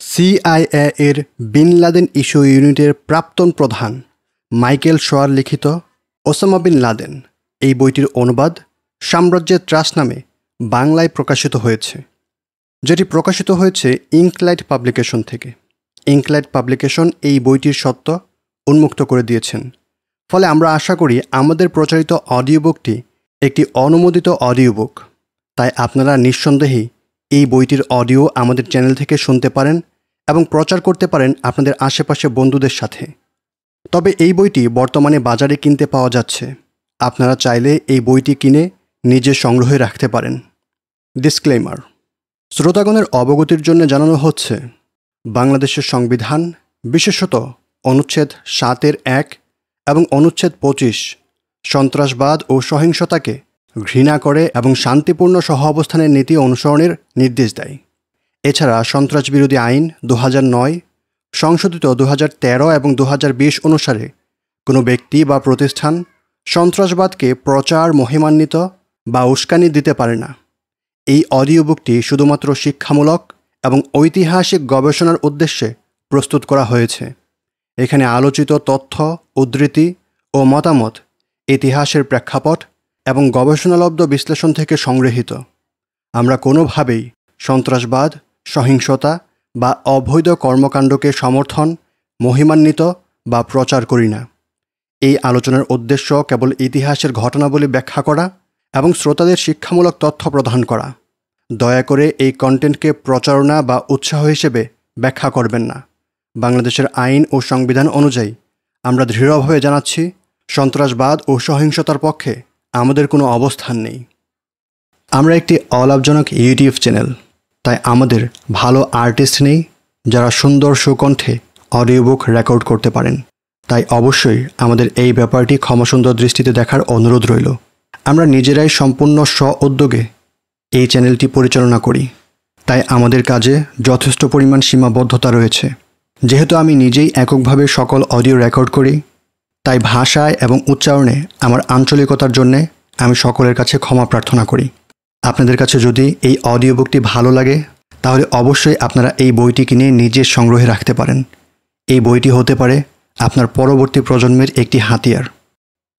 CIA এর bin Laden issue ইউনিটের প্রাক্তন প্রধান মাইকেল শোয়ার লিখিত ওসামা বিন লাদেন এই বইটির অনুবাদ সাম্রাজ্যের ত্রাস নামে বাংলায় প্রকাশিত হয়েছে, যেটি প্রকাশিত হয়েছে ইঙ্কলাইট পাবলিকেশন থেকে। ইঙ্কলাইট পাবলিকেশন এই বইটির সত্ত্ব উন্মুক্ত করে দিয়েছেন। ফলে আমরা আশা করি আমাদের প্রচারিত অডিও বুকটি একটি অনুমোদিত অডিও বুক। তাই আপনারা নিঃসন্দেহেই এই বইটির অডিও আমাদের চ্যানেল থেকে শুনতে পারেন এবং প্রচার করতে পারেন আপনাদের আশেপাশে বন্ধুদের সাথে। তবে এই বইটি বর্তমানে বাজারে কিনতে পাওয়া যাচ্ছে। আপনারা চাইলে এই বইটি কিনে নিজে সংগ্রহে রাখতে পারেন। ডিসক্লেইমার: শ্রোতাগণের অবগতির জন্য জানানো হচ্ছে, বাংলাদেশের সংবিধান, বিশেষত অনুচ্ছেদ 7-1 এবং অনুচ্ছেদ 25 সন্ত্রাসবাদ ও সহিংসতাকে ঘৃণা করে এবং শান্তিপূর্ণ সহাবস্থানের নীতি অনুসরণের নির্দেশ দেয়। এছাড়া সন্ত্রাসবিরোধী আইন 2009, সংশোধিত 2013 এবং 2020 অনুসারে কোনো ব্যক্তি বা প্রতিষ্ঠান সন্ত্রাসবাদকে প্রচার, মহিমান্বিত বা উস্কানি দিতে পারে না। এই অডিও বুকটি শুধুমাত্র শিক্ষামূলক এবং ঐতিহাসিক গবেষণার উদ্দেশ্যে প্রস্তুত করা হয়েছে। এখানে আলোচিত তথ্য, উদ্ধৃতি ও মতামত ইতিহাসের প্রেক্ষাপট এবং গবেষণালব্ধ বিশ্লেষণ থেকে সংগৃহীত। আমরা কোনোভাবেই সন্ত্রাসবাদ, সহিংসতা বা অবৈধ কর্মকাণ্ডকে সমর্থন, মহিমান্বিত বা প্রচার করি না। এই আলোচনার উদ্দেশ্য কেবল ইতিহাসের ঘটনাবলী ব্যাখ্যা করা এবং শ্রোতাদের শিক্ষামূলক তথ্য প্রদান করা। দয়া করে এই কন্টেন্টকে প্রচারণা বা উৎসাহ হিসেবে ব্যাখ্যা করবেন না। বাংলাদেশের আইন ও সংবিধান অনুযায়ী আমরা দৃঢ়ভাবে জানাচ্ছি, সন্ত্রাসবাদ ও সহিংসতার পক্ষে আমাদের কোনো অবস্থান নেই। আমরা একটি অলাভজনক ইউটিউব চ্যানেল, তাই আমাদের ভালো আর্টিস্ট নেই যারা সুন্দর সুকণ্ঠে অডিও বুক রেকর্ড করতে পারেন। তাই অবশ্যই আমাদের এই ব্যাপারটি ক্ষমাসুন্দর দৃষ্টিতে দেখার অনুরোধ রইল। আমরা নিজেরাই সম্পূর্ণ স্ব-উদ্যোগে এই চ্যানেলটি পরিচালনা করি, তাই আমাদের কাজে যথেষ্ট পরিমাণ সীমাবদ্ধতা রয়েছে। যেহেতু আমি নিজেই এককভাবে সকল অডিও রেকর্ড করি, তাই ভাষায় এবং উচ্চারণে আমার আঞ্চলিকতার জন্যে আমি সকলের কাছে ক্ষমা প্রার্থনা করি। আপনাদের কাছে যদি এই অডিও বুকটি ভালো লাগে, তাহলে অবশ্যই আপনারা এই বইটি কিনে নিজের সংগ্রহে রাখতে পারেন। এই বইটি হতে পারে আপনার পরবর্তী প্রজন্মের একটি হাতিয়ার।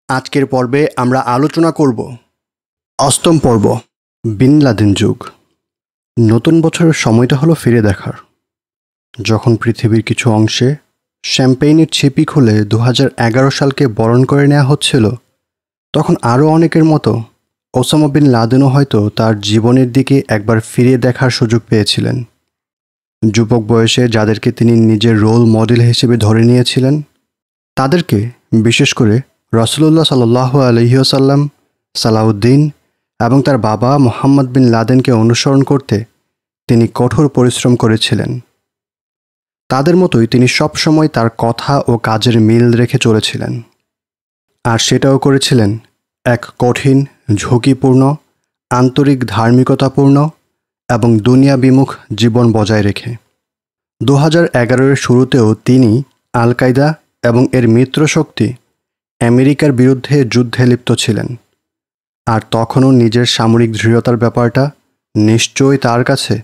আজকের পর্বে আমরা আলোচনা করব অষ্টম পর্ব, বিন লাদেন যুগ। নতুন বছরের সময়টা হলো ফিরে দেখার। যখন পৃথিবীর কিছু অংশে শ্যাম্পেইনের ছিপি খুলে 2011 সালকে বরণ করে নেওয়া হচ্ছিল, তখন আরও অনেকের মতো ওসামা বিন লাদেনও হয়তো তার জীবনের দিকে একবার ফিরে দেখার সুযোগ পেয়েছিলেন। যুবক বয়সে যাদেরকে তিনি নিজের রোল মডেল হিসেবে ধরে নিয়েছিলেন, তাদেরকে বিশেষ করে রাসূলুল্লাহ সাল্লাল্লাহু আলাইহি ওয়াসাল্লাম, সালাউদ্দিন এবং তার বাবা মোহাম্মদ বিন লাদেনকে অনুসরণ করতে তিনি কঠোর পরিশ্রম করেছিলেন। তাদের মতোই তিনি সবসময় তার কথা ও কাজের মিল রেখে চলেছিলেন। আর সেটাও করেছিলেন এক কঠিন, ঝুঁকিপূর্ণ, আন্তরিক, ধার্মিকতাপূর্ণ এবং দুনিয়া বিমুখ জীবন বজায় রেখে। 2011-এর শুরুতেও তিনি আল কায়দা এবং এর মিত্রশক্তি আমেরিকার বিরুদ্ধে যুদ্ধে লিপ্ত ছিলেন। আর তখনও নিজের সামরিক দৃঢ়তার ব্যাপারটা নিশ্চয়ই তার কাছে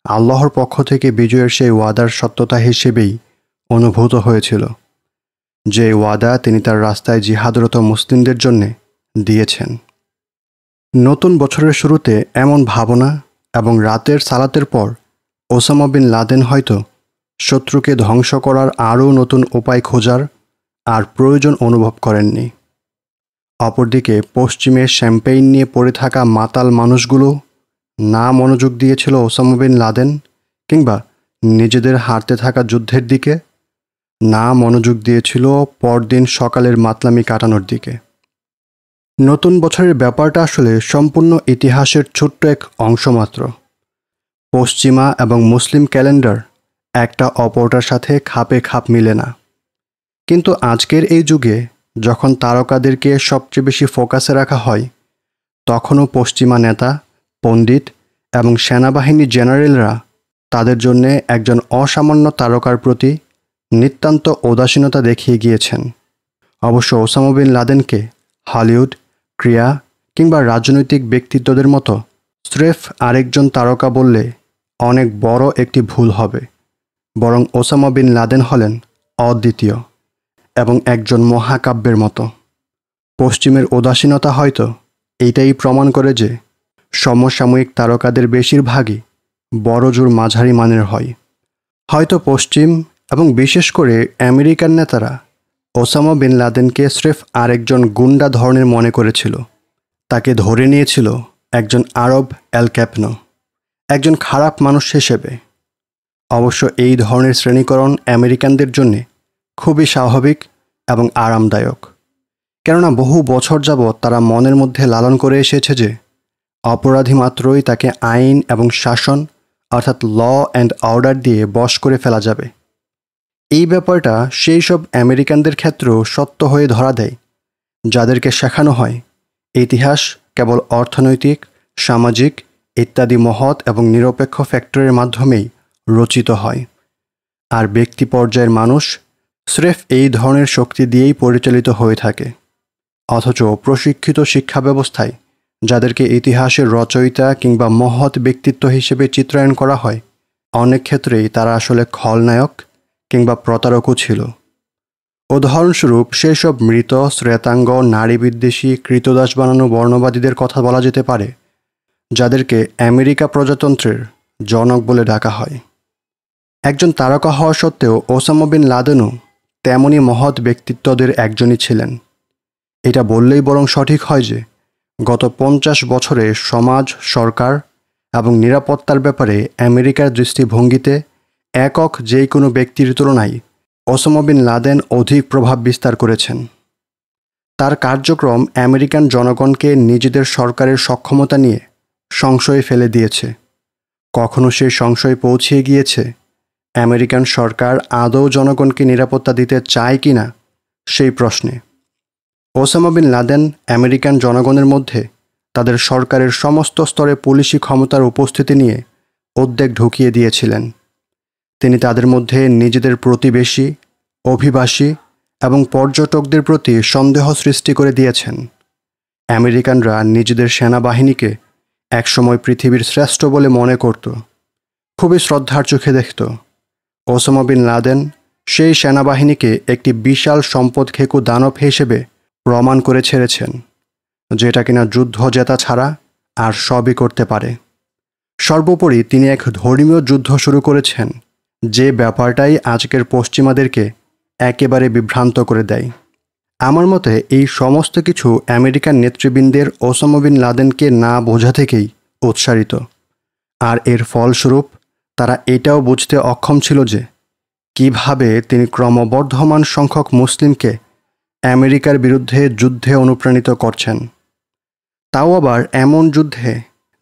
আল্লাহর পক্ষ থেকে বিজয়ের সেই ওয়াদার সত্যতা হিসেবেই অনুভূত হয়েছিল, যে ওয়াদা তিনি তার রাস্তায় জিহাদরত মুসলিমদের জন্যে দিয়েছেন। নতুন বছরের শুরুতে এমন ভাবনা এবং রাতের সালাতের পর ওসামা বিন লাদেন হয়তো শত্রুকে ধ্বংস করার আরও নতুন উপায় খোঁজার আর প্রয়োজন অনুভব করেননি। অপরদিকে পশ্চিমে শ্যাম্পেইন নিয়ে পড়ে থাকা মাতাল মানুষগুলো না মনোযোগ দিয়েছিল ওসামা বিন লাদেন কিংবা নিজেদের হারতে থাকা যুদ্ধের দিকে, না মনোযোগ দিয়েছিল পরদিন সকালের মাতলামি কাটানোর দিকে। নতুন বছরের ব্যাপারটা আসলে সম্পূর্ণ ইতিহাসের ছোট্ট এক অংশ মাত্র। পশ্চিমা এবং মুসলিম ক্যালেন্ডার একটা অপরটার সাথে খাপে খাপ মিলে না। কিন্তু আজকের এই যুগে যখন তারকাদেরকে সবচেয়ে বেশি ফোকাসে রাখা হয়, তখনও পশ্চিমা নেতা, পণ্ডিত এবং সেনাবাহিনীর জেনারেলরা তাদের জন্যে একজন অসামান্য তারকার প্রতি নিতান্ত উদাসীনতা দেখিয়ে গিয়েছেন। অবশ্য ওসামা বিন লাদেনকে হলিউড, ক্রীড়া কিংবা রাজনৈতিক ব্যক্তিত্বদের মতো স্রেফ আরেকজন তারকা বললে অনেক বড় একটি ভুল হবে। বরং ওসামা বিন লাদেন হলেন অদ্বিতীয় এবং একজন মহাকাব্যের মতো। পশ্চিমের উদাসীনতা হয়তো এইটাই প্রমাণ করে যে সমসাময়িক তারকাদের বেশিরভাগই বড়জোর মাঝারি মানের হয়। হয়তো পশ্চিম এবং বিশেষ করে আমেরিকান নেতারা ওসামা বিন লাদেনকে স্রেফ আরেকজন গুন্ডা ধরনের মনে করেছিল। তাকে ধরে নিয়েছিল একজন আরব এল ক্যাপনো, একজন খারাপ মানুষ হিসেবে। অবশ্য এই ধরনের শ্রেণীকরণ আমেরিকানদের জন্য খুবই স্বাভাবিক এবং আরামদায়ক, কেননা বহু বছর যাবৎ তারা মনের মধ্যে লালন করে এসেছে যে অপরাধী মাত্রই তাকে আইন এবং শাসন অর্থাৎ ল অ্যান্ড অর্ডার দিয়ে বশ করে ফেলা যাবে। এই ব্যাপারটা সেই সব আমেরিকানদের ক্ষেত্রেও সত্য হয়ে ধরা দেয় যাদেরকে শেখানো হয় ইতিহাস কেবল অর্থনৈতিক, সামাজিক ইত্যাদি মহৎ এবং নিরপেক্ষ ফ্যাক্টরের মাধ্যমেই রচিত হয়, আর ব্যক্তি পর্যায়ের মানুষ স্রেফ এই ধরনের শক্তি দিয়েই পরিচালিত হয়ে থাকে। অথচ প্রশিক্ষিত শিক্ষা ব্যবস্থায় যাদেরকে ইতিহাসের রচয়িতা কিংবা মহৎ ব্যক্তিত্ব হিসেবে চিত্রায়ন করা হয়, অনেক ক্ষেত্রেই তারা আসলে খলনায়ক কিংবা প্রতারকও ছিল। উদাহরণস্বরূপ সেই সব মৃত শ্বেতাঙ্গ নারী বিদ্বেষী কৃতদাস বানানো বর্ণবাদীদের কথা বলা যেতে পারে যাদেরকে আমেরিকা প্রজাতন্ত্রের জনক বলে ডাকা হয়। একজন তারকা হওয়া সত্ত্বেও ওসামা বিন লাদেনও তেমনই মহৎ ব্যক্তিত্বদের একজনই ছিলেন। এটা বললেই বরং সঠিক হয় যে গত 50 বছরে সমাজ, সরকার এবং নিরাপত্তার ব্যাপারে আমেরিকার দৃষ্টিভঙ্গিতে একক যে কোনো ব্যক্তির তুলনায় ওসামা বিন লাদেন অধিক প্রভাব বিস্তার করেছেন। তার কার্যক্রম আমেরিকান জনগণকে নিজেদের সরকারের সক্ষমতা নিয়ে সংশয়ে ফেলে দিয়েছে। কখনো সেই সংশয় পৌঁছিয়ে গিয়েছে আমেরিকান সরকার আদৌ জনগণকে নিরাপত্তা দিতে চায় কি না সেই প্রশ্নে। ওসামা বিন লাদেন আমেরিকান জনগণের মধ্যে তাদের সরকারের সমস্ত স্তরে পুলিশি ক্ষমতার উপস্থিতি নিয়ে উদ্বেগ ঢুকিয়ে দিয়েছিলেন। তিনি তাদের মধ্যে নিজেদের প্রতিবেশী, অভিবাসী এবং পর্যটকদের প্রতি সন্দেহ সৃষ্টি করে দিয়েছেন। আমেরিকানরা নিজেদের সেনাবাহিনীকে একসময় পৃথিবীর শ্রেষ্ঠ বলে মনে করত, খুবই শ্রদ্ধার চোখে দেখত। ওসামা বিন লাদেন সেই সেনাবাহিনীকে একটি বিশাল সম্পদ খেকু দানব হিসেবে প্রমাণ করে ছেড়েছেন, যেটা কিনা যুদ্ধ জেতা ছাড়া আর সবই করতে পারে। সর্বোপরি তিনি এক ধর্মীয় যুদ্ধ শুরু করেছেন, যে ব্যাপারটাই আজকের পশ্চিমাদেরকে একেবারে বিভ্রান্ত করে দেয়। আমার মতে এই সমস্ত কিছু আমেরিকান নেতৃবৃন্দের ওসামা বিন লাদেনকে না বোঝা থেকেই উৎসারিত, আর এর ফলস্বরূপ তারা এটাও বুঝতে অক্ষম ছিল যে কিভাবে তিনি ক্রমবর্ধমান সংখ্যক মুসলিমকে আমেরিকার বিরুদ্ধে যুদ্ধে অনুপ্রাণিত করছেন, তাও আবার এমন যুদ্ধে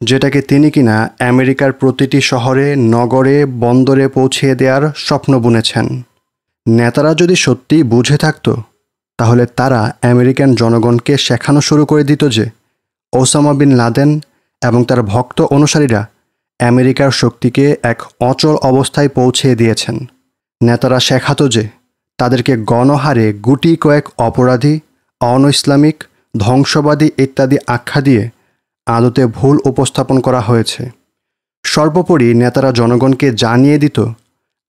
যেটাকে তিনি কিনা আমেরিকার প্রতিটি শহরে, নগরে, বন্দরে পৌঁছিয়ে দেওয়ার স্বপ্ন বুনেছেন। নেতারা যদি সত্যিই বুঝে থাকত, তাহলে তারা আমেরিকান জনগণকে শেখানো শুরু করে দিত যে ওসামা বিন লাদেন এবং তার ভক্ত অনুসারীরা আমেরিকার শক্তিকে এক অচল অবস্থায় পৌঁছে দিয়েছেন। নেতারা শেখাতো যে তাদেরকে গণহারে গুটি কয়েক অপরাধী, অন-ইসলামিক, ধ্বংসবাদী ইত্যাদি আখ্যা দিয়ে আদতে ভুল উপস্থাপন করা হয়েছে। সর্বোপরি নেতারা জনগণকে জানিয়ে দিত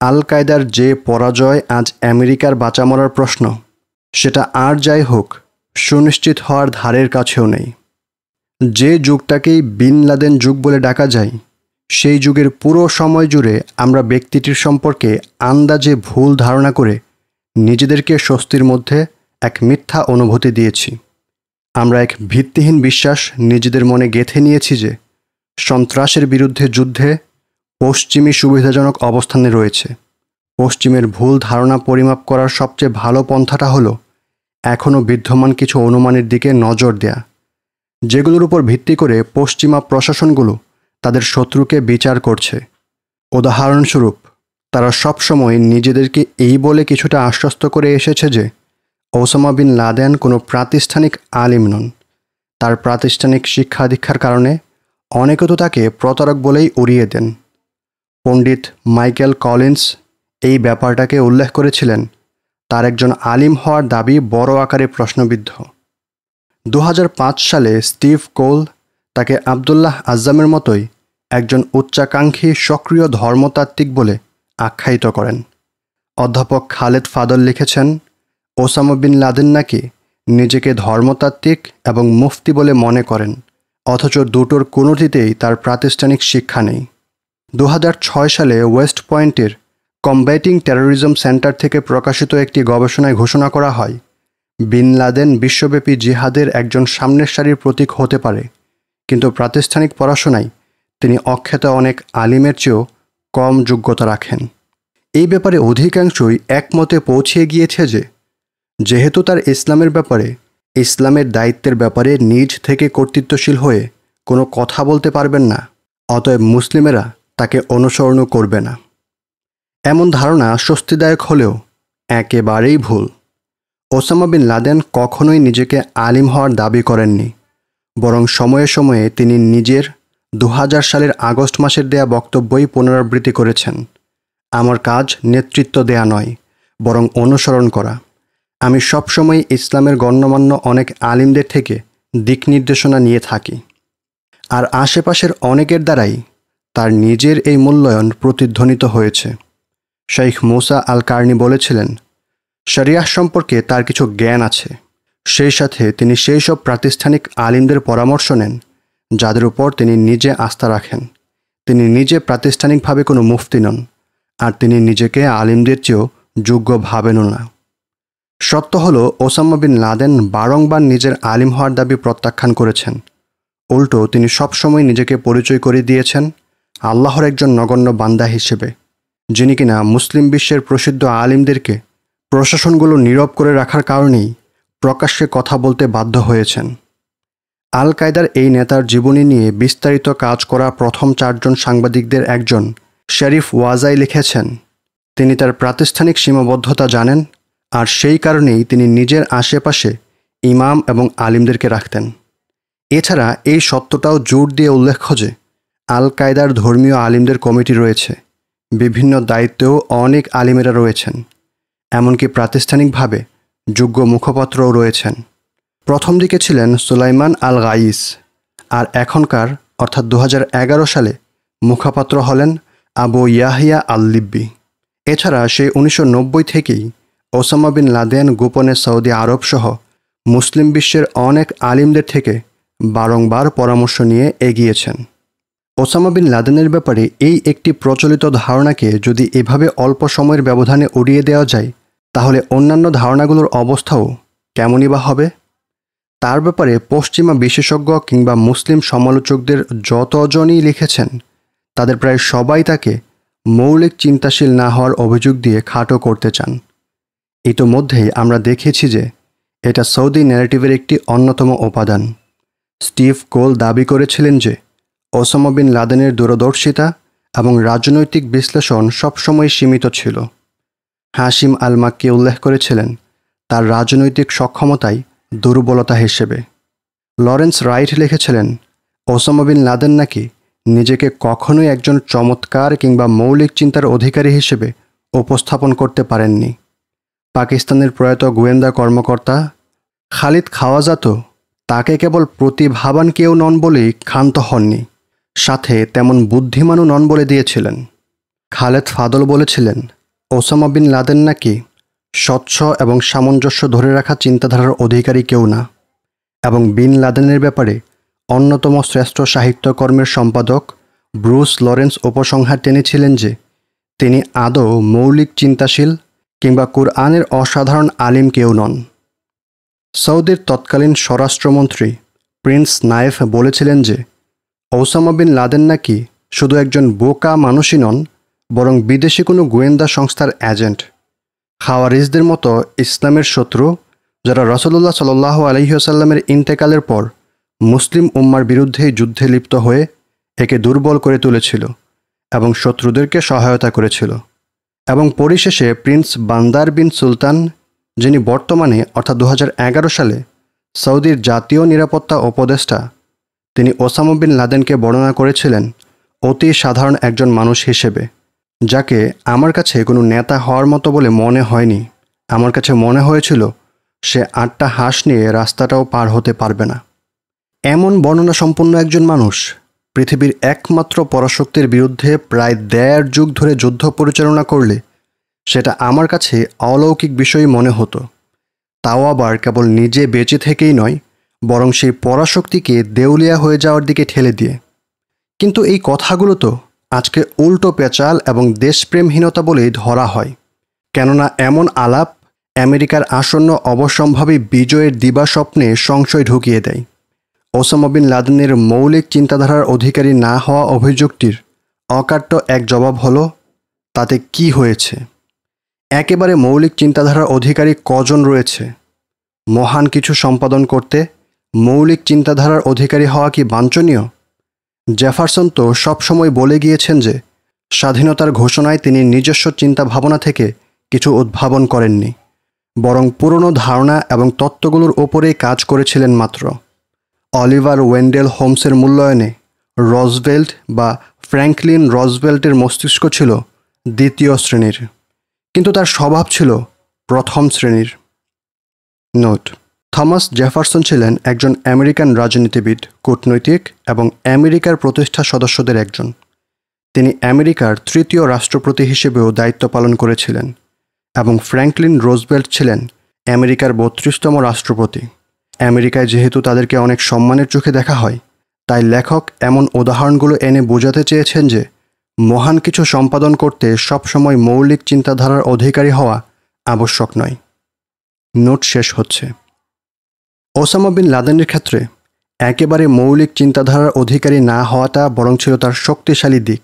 আল কায়দার যে পরাজয় আজ আমেরিকার বাঁচা মরার প্রশ্ন, সেটা আর যাই হোক সুনিশ্চিত হওয়ার ধারের কাছেও নেই। যে যুগটাকেই বিন লাদেন যুগ বলে ডাকা যায়, সেই যুগের পুরো সময় জুড়ে আমরা ব্যক্তিটির সম্পর্কে আন্দাজে ভুল ধারণা করে নিজেদেরকে স্বস্তির মধ্যে এক মিথ্যা অনুভূতি দিয়েছি। আমরা এক ভিত্তিহীন বিশ্বাস নিজেদের মনে গেঁথে নিয়েছি যে সন্ত্রাসের বিরুদ্ধে যুদ্ধে পশ্চিমী সুবিধাজনক অবস্থানে রয়েছে। পশ্চিমের ভুল ধারণা পরিমাপ করার সবচেয়ে ভালো পন্থাটা হলো এখনও বিদ্যমান কিছু অনুমানের দিকে নজর দেয়া, যেগুলোর উপর ভিত্তি করে পশ্চিমা প্রশাসনগুলো তাদের শত্রুকে বিচার করছে। উদাহরণস্বরূপ, তারা সবসময় নিজেদেরকে এই বলে কিছুটা আশ্বস্ত করে এসেছে যে ওসামা বিন লাদেন কোনো প্রাতিষ্ঠানিক আলিম নন। তার প্রাতিষ্ঠানিক শিক্ষা দীক্ষার কারণে অনেকে তো তাকে প্রতারক বলেই উড়িয়ে দেন। পণ্ডিত মাইকেল কলিন্স এই ব্যাপারটাকে উল্লেখ করেছিলেন তার একজন আলিম হওয়ার দাবি বড় আকারে প্রশ্নবিদ্ধ। 2005 সালে স্টিভ কোল তাকে আবদুল্লাহ আজ্জামের মতোই একজন উচ্চাকাঙ্ক্ষী সক্রিয় ধর্মতাত্ত্বিক বলে আখ্যায়িত করেন। অধ্যাপক খালেদ ফাদল লিখেছেন, ওসামা বিন লাদেন নাকি নিজেকে ধর্মতাত্ত্বিক এবং মুফতি বলে মনে করেন, অথচ দুটোর কোনোটিতেই তার প্রাতিষ্ঠানিক শিক্ষা নেই। 2006 সালে ওয়েস্ট পয়েন্টের কমব্যাটিং টেরোরিজম সেন্টার থেকে প্রকাশিত একটি গবেষণায় ঘোষণা করা হয়, বিন লাদেন বিশ্বব্যাপী জিহাদের একজন সামনের সারির প্রতীক হতে পারে, কিন্তু প্রাতিষ্ঠানিক পড়াশোনায় তিনি অখ্যাত অনেক আলিমের চেয়েও কম যোগ্যতা রাখেন। এই ব্যাপারে অধিকাংশই একমতে পৌঁছে গিয়েছে যে যেহেতু তার ইসলামের ব্যাপারে, ইসলামের দায়িত্বের ব্যাপারে নিজ থেকে কর্তৃত্বশীল হয়ে কোনো কথা বলতে পারবেন না, অতএব মুসলিমেরা তাকে অনুসরণও করবে না। এমন ধারণা স্বস্তিদায়ক হলেও একেবারেই ভুল। ওসামা বিন লাদেন কখনোই নিজেকে আলিম হওয়ার দাবি করেননি, বরং সময়ে সময়ে তিনি নিজের 2000 সালের আগস্ট মাসের দেয়া বক্তব্যই পুনরাবৃত্তি করেছেন। আমার কাজ নেতৃত্ব দেয়া নয়, বরং অনুসরণ করা। আমি সবসময় ইসলামের গণ্যমান্য অনেক আলিমদের থেকে দিক নির্দেশনা নিয়ে থাকি, আর আশেপাশের অনেকের দ্বারাই তার নিজের এই মূল্যায়ন প্রতিধ্বনিত হয়েছে। শেখ মুসা আল কারনি বলেছিলেন, শরিয়াহ সম্পর্কে তার কিছু জ্ঞান আছে, সেই সাথে তিনি সেই সব প্রাতিষ্ঠানিক আলিমদের পরামর্শ নেন যাদের উপর তিনি নিজে আস্থা রাখেন। তিনি নিজে প্রাতিষ্ঠানিকভাবে কোনো মুফতি নন, আর তিনি নিজেকে আলিমদের চেয়েও যোগ্য ভাবেনও না। সত্য হলো, ওসামা বিন লাদেন বারংবার নিজের আলিম হওয়ার দাবি প্রত্যাখ্যান করেছেন। উল্টো তিনি সবসময় নিজেকে পরিচয় করে দিয়েছেন আল্লাহর একজন নগণ্য বান্দা হিসেবে, যিনি কিনা মুসলিম বিশ্বের প্রসিদ্ধ আলিমদেরকে প্রশাসনগুলো নীরব করে রাখার কারণেই প্রকাশ্যে কথা বলতে বাধ্য হয়েছেন। আল কায়দার এই নেতার জীবনী নিয়ে বিস্তারিত কাজ করা প্রথম 4 জন সাংবাদিকদের একজন শরীফ ওয়াজাই লিখেছেন, তিনি তার প্রাতিষ্ঠানিক সীমাবদ্ধতা জানেন, আর সেই কারণেই তিনি নিজের আশেপাশে ইমাম এবং আলিমদেরকে রাখতেন। এছাড়া এই সত্যটাও জোর দিয়ে উল্লেখ্য যে আল কায়দার ধর্মীয় আলিমদের কমিটি রয়েছে, বিভিন্ন দায়িত্বেও অনেক আলিমেরা রয়েছেন, এমনকি প্রাতিষ্ঠানিকভাবে যোগ্য মুখপাত্রও রয়েছেন। প্রথম দিকে ছিলেন সুলাইমান আল গাইস, আর এখনকার অর্থাৎ 2011 সালে মুখপাত্র হলেন আবু ইয়াহিয়া আল লিব্বি। এছাড়া সেই 1990 থেকেই ওসামা বিন লাদেন গোপনে সৌদি আরব সহ মুসলিম বিশ্বের অনেক আলিমদের থেকে বারংবার পরামর্শ নিয়ে এগিয়েছেন। ওসামা বিন লাদেনের ব্যাপারে এই একটি প্রচলিত ধারণাকে যদি এভাবে অল্প সময়ের ব্যবধানে উড়িয়ে দেওয়া যায়, তাহলে অন্যান্য ধারণাগুলোর অবস্থাও কেমনই বা হবে। তার ব্যাপারে পশ্চিমা বিশেষজ্ঞ কিংবা মুসলিম সমালোচকদের যতজনই লিখেছেন, তাদের প্রায় সবাই তাকে মৌলিক চিন্তাশীল না হওয়ার অভিযোগ দিয়ে খাটো করতে চান। ইতোমধ্যেই আমরা দেখেছি যে এটা সৌদি ন্যারেটিভের একটি অন্যতম উপাদান। স্টিভ কোল দাবি করেছিলেন যে ওসামা বিন লাদেনের দূরদর্শিতা এবং রাজনৈতিক বিশ্লেষণ সবসময় সীমিত ছিল। হাশিম আল মাক্কি উল্লেখ করেছিলেন তার রাজনৈতিক সক্ষমতাই দুর্বলতা হিসেবে। লরেন্স রাইট লিখেছিলেন, ওসামা বিন লাদেন নাকি নিজেকে কখনোই একজন চমৎকার কিংবা মৌলিক চিন্তার অধিকারী হিসেবে উপস্থাপন করতে পারেননি। পাকিস্তানের প্রয়াত গোয়েন্দা কর্মকর্তা খালিদ খাওয়াজাত তাকে কেবল প্রতিভাবান কেউ নন বলেই ক্ষান্ত হননি, সাথে তেমন বুদ্ধিমানও নন বলে দিয়েছিলেন। খালেদ ফাদল বলেছিলেন, ওসামা বিন লাদেন নাকি স্বচ্ছ এবং সামঞ্জস্য ধরে রাখা চিন্তাধারার অধিকারী কেউ না, এবং বিন লাদেনের ব্যাপারে অন্যতম শ্রেষ্ঠ সাহিত্যকর্মের সম্পাদক ব্রুস লরেন্স উপসংহার টেনেছিলেন যে তিনি আদৌ মৌলিক চিন্তাশীল কিংবা কুরআনের অসাধারণ আলিম কেউ নন। সৌদির তৎকালীন স্বরাষ্ট্রমন্ত্রী প্রিন্স নায়েফ বলেছিলেন যে ওসামা বিন লাদেন নাকি শুধু একজন বোকা মানুষই নন, বরং বিদেশি কোনো গোয়েন্দা সংস্থার এজেন্ট, খাওয়ারিজদের মতো ইসলামের শত্রু, যারা রাসূলুল্লাহ সাল্লাল্লাহু আলাইহি ওয়াসাল্লামের ইন্তেকালের পর মুসলিম উম্মার বিরুদ্ধে যুদ্ধে লিপ্ত হয়ে একে দুর্বল করে তুলেছিল এবং শত্রুদেরকে সহায়তা করেছিল। এবং পরিশেষে প্রিন্স বান্দার বিন সুলতান, যিনি বর্তমানে অর্থাৎ 2011 সালে সৌদির জাতীয় নিরাপত্তা উপদেষ্টা, তিনি ওসামা বিন লাদেনকে বর্ণনা করেছিলেন অতি সাধারণ একজন মানুষ হিসেবে, যাকে আমার কাছে কোনো নেতা হওয়ার মতো বলে মনে হয়নি। আমার কাছে মনে হয়েছিল সে 8টা হাঁস নিয়ে রাস্তাটাও পার হতে পারবে না। এমন বর্ণনা সম্পন্ন একজন মানুষ পৃথিবীর একমাত্র পরাশক্তির বিরুদ্ধে প্রায় ১.৫ যুগ ধরে যুদ্ধ পরিচালনা করলে সেটা আমার কাছে অলৌকিক বিষয় মনে হতো। তাও আবার কেবল নিজে বেঁচে থেকেই নয়, বরং সেই পরাশক্তিকে দেউলিয়া হয়ে যাওয়ার দিকে ঠেলে দিয়ে। কিন্তু এই কথাগুলো তো আজকে উল্টো পেঁচাল এবং দেশপ্রেমহীনতা বলেই ধরা হয়, কেননা এমন আলাপ আমেরিকার আসন্ন অবশ্যম্ভাবী বিজয়ের দিবাস্বপ্নে সংশয় ঢুকিয়ে দেয়। ওসামা বিন লাদেনের মৌলিক চিন্তাধারার অধিকারী না হওয়া অভিযোগটির অকাট্য এক জবাব হলো, তাতে কি হয়েছে? একেবারে মৌলিক চিন্তাধারার অধিকারী কজন রয়েছে? মহান কিছু সম্পাদন করতে মৌলিক চিন্তাধারার অধিকারী হওয়া কি বাঞ্ছনীয়? জেফারসন তো সবসময় বলে গিয়েছেন যে স্বাধীনতার ঘোষণায় তিনি নিজস্ব চিন্তা ভাবনা থেকে কিছু উদ্ভাবন করেননি, বরং পুরনো ধারণা এবং তত্ত্বগুলোর ওপরেই কাজ করেছিলেন মাত্র। অলিভার ওয়েন্ডেল হোমসের মূল্যায়নে রজভেল্ট বা ফ্র্যাঙ্কলিন রজভেল্টের মস্তিষ্ক ছিল দ্বিতীয় শ্রেণীর, কিন্তু তার স্বভাব ছিল প্রথম শ্রেণীর। নোট: থমাস জেফারসন ছিলেন একজন আমেরিকান রাজনীতিবিদ, কূটনৈতিক এবং আমেরিকার প্রতিষ্ঠা সদস্যদের একজন। তিনি আমেরিকার তৃতীয় রাষ্ট্রপতি হিসেবেও দায়িত্ব পালন করেছিলেন এবং ফ্র্যাঙ্কলিন রুজভেল্ট ছিলেন আমেরিকার ৩২তম রাষ্ট্রপতি। আমেরিকায় যেহেতু তাদেরকে অনেক সম্মানের চোখে দেখা হয়, তাই লেখক এমন উদাহরণগুলো এনে বোঝাতে চেয়েছেন যে মহান কিছু সম্পাদন করতে সবসময় মৌলিক চিন্তাধারার অধিকারী হওয়া আবশ্যক নয়। নোট শেষ হচ্ছে। ওসামা বিন লাদেনের ক্ষেত্রে একেবারে মৌলিক চিন্তাধারার অধিকারী না হওয়াটা বরং ছিল তার শক্তিশালী দিক।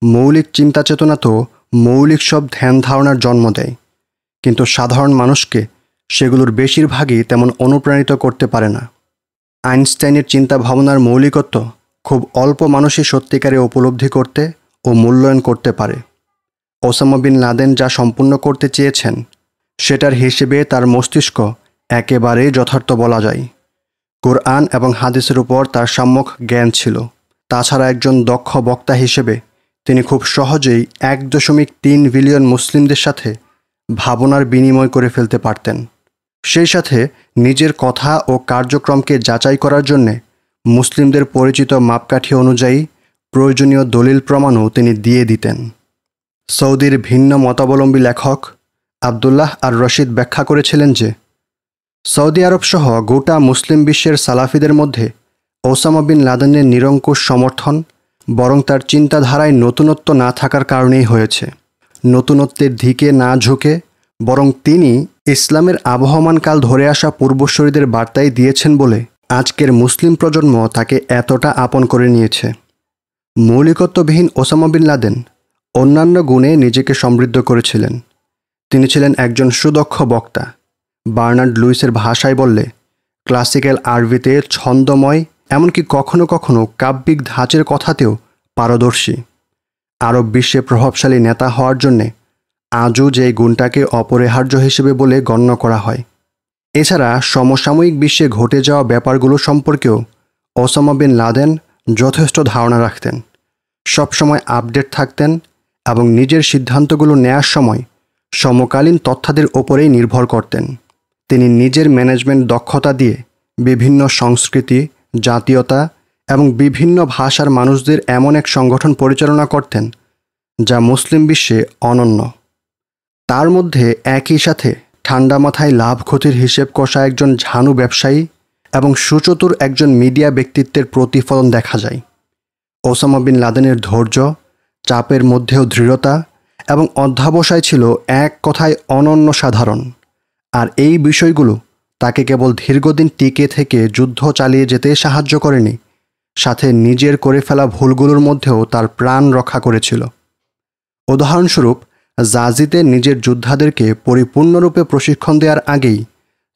মৌলিক চিন্তা চেতনা তো মৌলিক সব ধ্যান ধারণার জন্ম দেয়, কিন্তু সাধারণ মানুষকে সেগুলোর বেশিরভাগই তেমন অনুপ্রাণিত করতে পারে না। আইনস্টাইনের চিন্তা ভাবনার মৌলিকত্ব খুব অল্প মানুষই সত্যিকারে উপলব্ধি করতে ও মূল্যায়ন করতে পারে। ওসামা বিন লাদেন যা সম্পূর্ণ করতে চেয়েছেন সেটার হিসেবে তার মস্তিষ্ক একেবারেই যথার্থ বলা যায়। কোরআন এবং হাদিসের উপর তার সম্যক জ্ঞান ছিল। তাছাড়া একজন দক্ষ বক্তা হিসেবে তিনি খুব সহজেই ১.৩ বিলিয়ন মুসলিমদের সাথে ভাবনার বিনিময় করে ফেলতে পারতেন। সেই সাথে নিজের কথা ও কার্যক্রমকে যাচাই করার জন্যে মুসলিমদের পরিচিত মাপকাঠি অনুযায়ী প্রয়োজনীয় দলিল প্রমাণও তিনি দিয়ে দিতেন। সৌদির ভিন্ন মতাবলম্বী লেখক আবদুল্লাহ আর রশিদ ব্যাখ্যা করেছিলেন যে সৌদি আরব সহ গোটা মুসলিম বিশ্বের সালাফিদের মধ্যে ওসামা বিন লাদেনের নিরঙ্কুশ সমর্থন বরং তার চিন্তাধারায় নতুনত্ব না থাকার কারণেই হয়েছে। নতুনত্বের দিকে না ঝুঁকে বরং তিনি ইসলামের আবহমানকাল ধরে আসা পূর্বসূরীদের বার্তাই দিয়েছেন বলে আজকের মুসলিম প্রজন্ম তাকে এতটা আপন করে নিয়েছে। মৌলিকত্ববিহীন ওসামা বিন লাদেন অন্যান্য গুণে নিজেকে সমৃদ্ধ করেছিলেন। তিনি ছিলেন একজন সুদক্ষ বক্তা। বার্নার্ড লুইসের ভাষায় বললে ক্লাসিক্যাল আরবিতে ছন্দময়, এমনকি কখনো কখনো কাব্যিক ধাঁচের কথাতেও পারদর্শী। আরব বিশ্বে প্রভাবশালী নেতা হওয়ার জন্যে আজও যে গুণটাকে অপরিহার্য হিসেবে বলে গণ্য করা হয়। এছাড়া সমসাময়িক বিশ্বে ঘটে যাওয়া ব্যাপারগুলো সম্পর্কেও ওসামা বিন লাদেন যথেষ্ট ধারণা রাখতেন, সবসময় আপডেট থাকতেন এবং নিজের সিদ্ধান্তগুলো নেয়ার সময় সমকালীন তথ্যাদের ওপরেই নির্ভর করতেন। তিনি নিজের ম্যানেজমেন্ট দক্ষতা দিয়ে বিভিন্ন সংস্কৃতি, জাতীয়তা এবং বিভিন্ন ভাষার মানুষদের এমন এক সংগঠন পরিচালনা করতেন যা মুসলিম বিশ্বে অনন্য। তার মধ্যে একই সাথে ঠান্ডা মাথায় লাভ ক্ষতির হিসেব কষা একজন ঝানু ব্যবসায়ী এবং সুচতুর একজন মিডিয়া ব্যক্তিত্বের প্রতিফলন দেখা যায়। ওসামা বিন লাদেনের ধৈর্য, চাপের মধ্যেও দৃঢ়তা এবং অধ্যবসায় ছিল এক কথায় অনন্য সাধারণ। আর এই বিষয়গুলো তাকে কেবল দীর্ঘদিন টিকে থেকে যুদ্ধ চালিয়ে যেতে সাহায্য করেনি, সাথে নিজের করে ফেলা ভুলগুলোর মধ্যেও তার প্রাণ রক্ষা করেছিল। উদাহরণস্বরূপ, জাজিতে নিজের যোদ্ধাদেরকে পরিপূর্ণরূপে প্রশিক্ষণ দেওয়ার আগেই